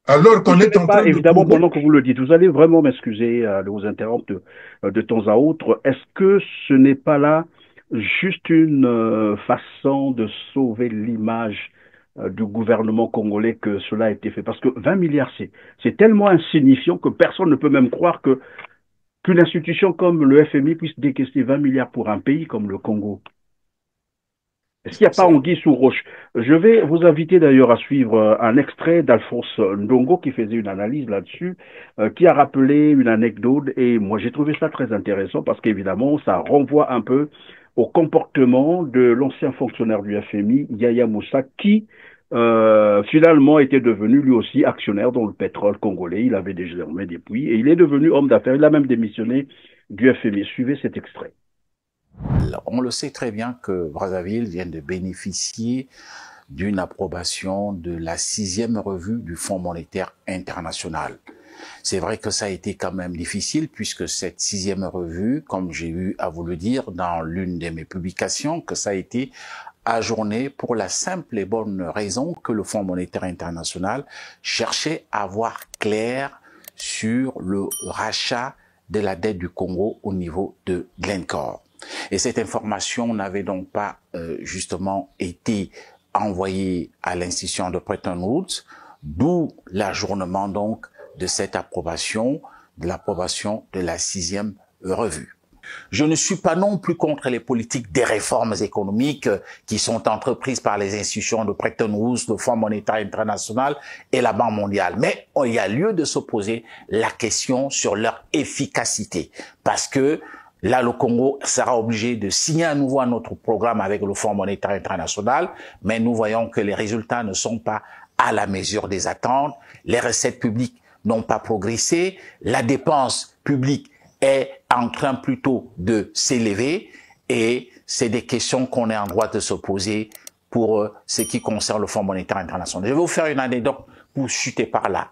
Alors qu'on est en train de... Évidemment, pendant que vous le dites, vous allez vraiment m'excuser de vous interrompre de temps à autre. Est-ce que ce n'est pas là juste une façon de sauver l'image du gouvernement congolais que cela a été fait? Parce que 20 milliards, c'est tellement insignifiant que personne ne peut même croire qu'une institution comme le FMI puisse décaisser 20 milliards pour un pays comme le Congo. Est-ce qu'il n'y a pas anguille sous roche? Je vais vous inviter d'ailleurs à suivre un extrait d'Alphonse Ndongo qui faisait une analyse là-dessus, qui a rappelé une anecdote, et moi j'ai trouvé ça très intéressant parce qu'évidemment ça renvoie un peu au comportement de l'ancien fonctionnaire du FMI, Yaya Moussa, qui finalement était devenu lui aussi actionnaire dans le pétrole congolais. Il avait désormais des puits et il est devenu homme d'affaires. Il a même démissionné du FMI. Suivez cet extrait. On le sait très bien que Brazzaville vient de bénéficier d'une approbation de la 6e revue du Fonds monétaire international. C'est vrai que ça a été quand même difficile puisque cette 6e revue, comme j'ai eu à vous le dire dans l'une de mes publications, que ça a été ajourné pour la simple et bonne raison que le Fonds monétaire international cherchait à voir clair sur le rachat de la dette du Congo au niveau de Glencore. Et cette information n'avait donc pas justement été envoyée à l'institution de Bretton Woods, d'où l'ajournement donc de cette approbation, de l'approbation de la 6e revue. Je ne suis pas non plus contre les politiques des réformes économiques qui sont entreprises par les institutions de Bretton Woods, le Fonds monétaire international et la Banque mondiale. Mais il y a lieu de se poser la question sur leur efficacité, parce que là, le Congo sera obligé de signer à nouveau un autre programme avec le Fonds monétaire international, mais nous voyons que les résultats ne sont pas à la mesure des attentes. Les recettes publiques n'ont pas progressé. La dépense publique est en train plutôt de s'élever. Et c'est des questions qu'on est en droit de se poser pour ce qui concerne le Fonds monétaire international. Je vais vous faire une anecdote pour chuter par là.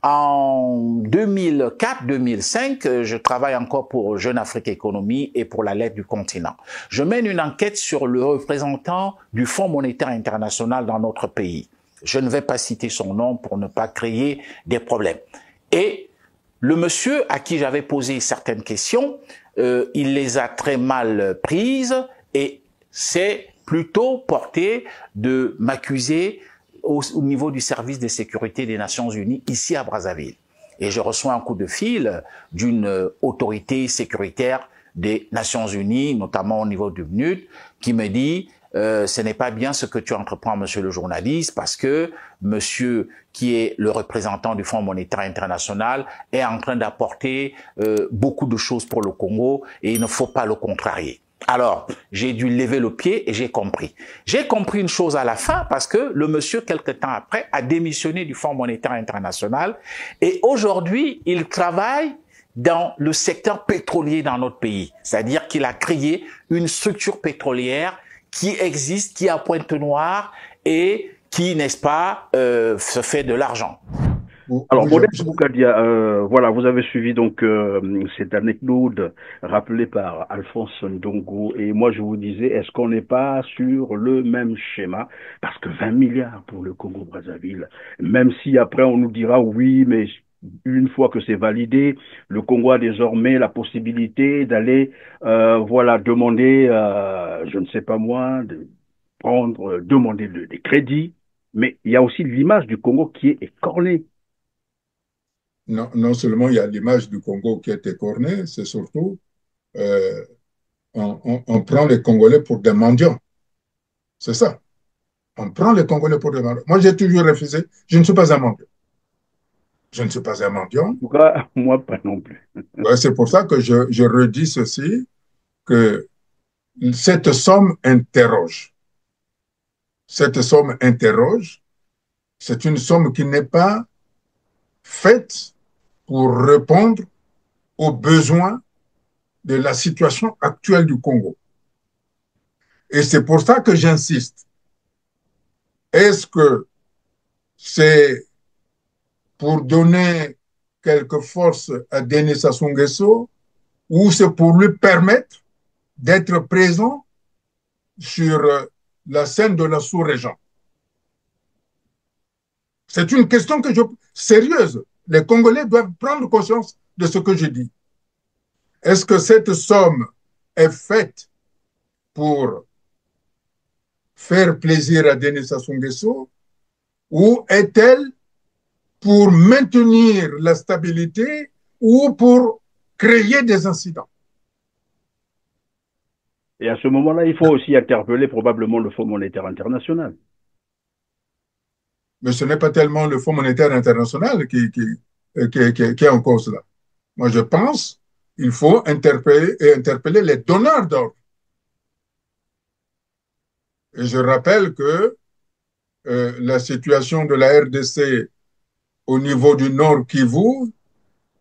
En 2004-2005, je travaille encore pour Jeune Afrique Économie et pour la Lettre du Continent. Je mène une enquête sur le représentant du Fonds monétaire international dans notre pays. Je ne vais pas citer son nom pour ne pas créer des problèmes. Et le monsieur à qui j'avais posé certaines questions, il les a très mal prises et s'est plutôt porté de m'accuser au niveau du service de sécurité des Nations Unies ici à Brazzaville. Et je reçois un coup de fil d'une autorité sécuritaire des Nations Unies, notamment au niveau du PNUD, qui me dit ce n'est pas bien ce que tu entreprends, monsieur le journaliste, parce que monsieur qui est le représentant du Fonds monétaire international est en train d'apporter beaucoup de choses pour le Congo et il ne faut pas le contrarier. Alors, j'ai dû lever le pied et j'ai compris. J'ai compris une chose à la fin parce que le monsieur, quelque temps après, a démissionné du Fonds monétaire international et aujourd'hui, il travaille dans le secteur pétrolier dans notre pays. C'est-à-dire qu'il a créé une structure pétrolière qui existe, qui est à Pointe-Noire et qui, n'est-ce pas, se fait de l'argent. Alors, Modeste Boukadia, voilà, vous avez suivi donc cette anecdote rappelée par Alphonse Ndongo, et moi je vous disais, est-ce qu'on n'est pas sur le même schéma? Parce que 20 milliards pour le Congo-Brazzaville, même si après on nous dira oui, mais une fois que c'est validé, le Congo a désormais la possibilité d'aller, voilà, demander, je ne sais pas moi, de prendre, demander des crédits, mais il y a aussi l'image du Congo qui est écornée. Non seulement il y a l'image du Congo qui est écornée, c'est surtout euh, on prend les Congolais pour des mendiants. C'est ça. On prend les Congolais pour des mendiants. Moi, j'ai toujours refusé. Je ne suis pas un mendiant. Je ne suis pas un mendiant. En tout cas, moi, pas non plus. Ouais, c'est pour ça que je redis ceci, que cette somme interroge. Cette somme interroge. C'est une somme qui n'est pas faite pour répondre aux besoins de la situation actuelle du Congo. Et c'est pour ça que j'insiste. Est-ce que c'est pour donner quelque force à Denis Sassou Nguesso ou c'est pour lui permettre d'être présent sur la scène de la sous-région? C'est une question sérieuse. Les Congolais doivent prendre conscience de ce que je dis. Est-ce que cette somme est faite pour faire plaisir à Denis Sassou Nguesso ou est-elle pour maintenir la stabilité ou pour créer des incidents? Et à ce moment-là, il faut aussi interpeller probablement le Fonds monétaire international. Mais ce n'est pas tellement le Fonds monétaire international qui est en cause là. Moi, je pense qu'il faut interpeller les donneurs d'ordre. Et je rappelle que la situation de la RDC au niveau du Nord Kivu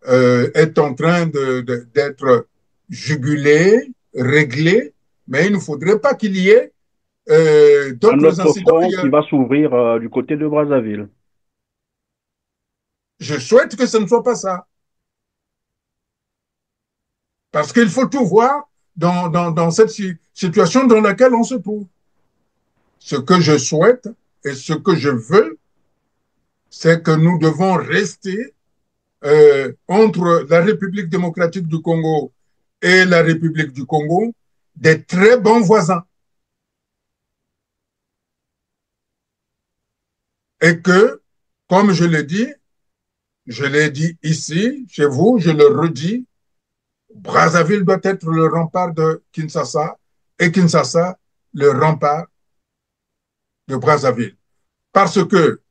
est en train d'être jugulée, réglée, mais il ne faudrait pas qu'il y ait d'autres incidents. Un autre front qui va s'ouvrir du côté de Brazzaville. Je souhaite que ce ne soit pas ça. Parce qu'il faut tout voir dans cette situation dans laquelle on se trouve. Ce que je souhaite et ce que je veux, c'est que nous devons rester entre la République démocratique du Congo et la République du Congo des très bons voisins. Et que, comme je l'ai dit ici, chez vous, je le redis, Brazzaville doit être le rempart de Kinshasa et Kinshasa le rempart de Brazzaville. Parce que,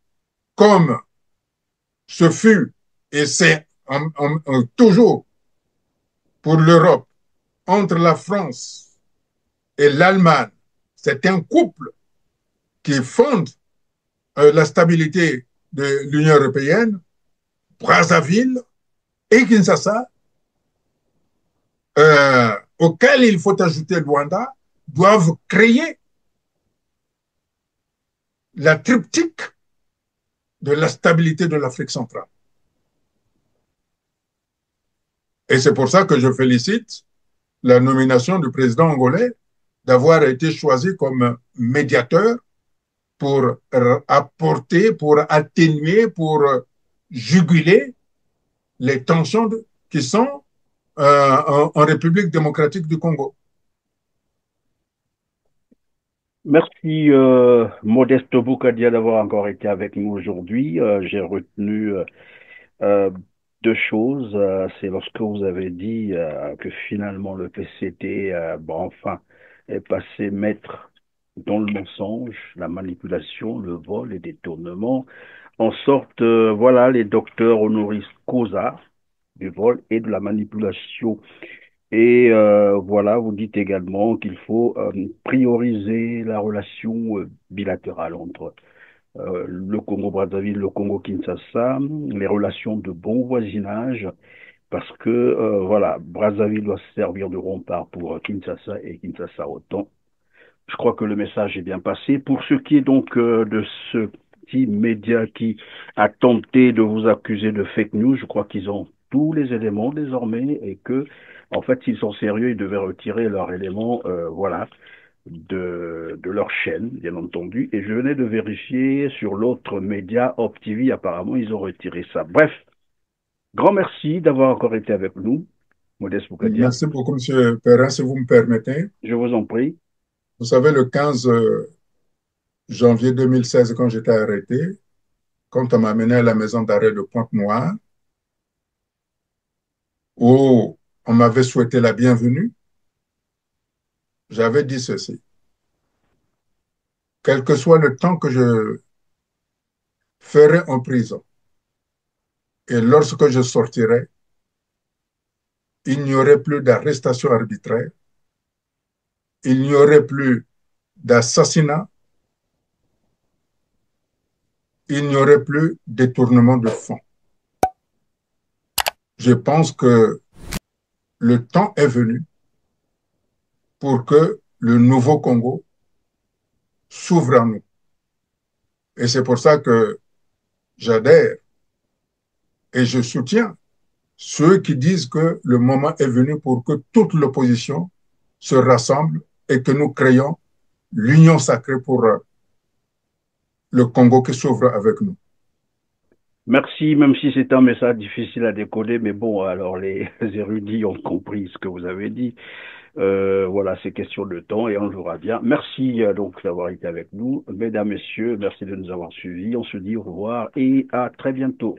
comme ce fut et c'est toujours pour l'Europe, entre la France et l'Allemagne, c'est un couple qui fonde la stabilité de l'Union européenne. Brazzaville et Kinshasa, auquel il faut ajouter Luanda, doivent créer la triptyque de la stabilité de l'Afrique centrale. Et c'est pour ça que je félicite la nomination du président angolais d'avoir été choisi comme médiateur pour apporter, pour atténuer, pour juguler les tensions qui sont en République démocratique du Congo. Merci Modeste Boukadia d'avoir encore été avec nous aujourd'hui. J'ai retenu deux choses. C'est lorsque vous avez dit que finalement le PCT est passé maître dans le mensonge, la manipulation, le vol et détournement, en sorte, voilà, les docteurs honoris causa du vol et de la manipulation. Et voilà, vous dites également qu'il faut prioriser la relation bilatérale entre le Congo-Brazzaville, le Congo-Kinshasa, les relations de bon voisinage, parce que voilà, Brazzaville doit servir de rempart pour Kinshasa et Kinshasa autant. Je crois que le message est bien passé. Pour ce qui est donc de ce petit média qui a tenté de vous accuser de fake news. Je crois qu'ils ont tous les éléments désormais et que, en fait, s'ils sont sérieux, ils devaient retirer leurs éléments, voilà, de leur chaîne, bien entendu. Et je venais de vérifier sur l'autre média, OpTV, apparemment, ils ont retiré ça. Bref, grand merci d'avoir encore été avec nous, Modeste Bougadia. Merci beaucoup, M. Perrin, si vous me permettez. Je vous en prie. Vous savez, le 15 janvier 2016, quand j'étais arrêté, quand on m'a amené à la maison d'arrêt de Pointe-Noire, où on m'avait souhaité la bienvenue, j'avais dit ceci. Quel que soit le temps que je ferai en prison, et lorsque je sortirai, il n'y aurait plus d'arrestation arbitraire, il n'y aurait plus d'assassinat, il n'y aurait plus de détournement de fonds. Je pense que le temps est venu pour que le nouveau Congo s'ouvre à nous. Et c'est pour ça que j'adhère et je soutiens ceux qui disent que le moment est venu pour que toute l'opposition se rassemble et que nous créons l'union sacrée pour le Congo qui s'ouvre avec nous. Merci, même si c'est un message difficile à décoder, mais bon, alors les érudits ont compris ce que vous avez dit. Voilà, c'est question de temps et on jouera bien. Merci donc d'avoir été avec nous. Mesdames, Messieurs, merci de nous avoir suivis. On se dit au revoir et à très bientôt.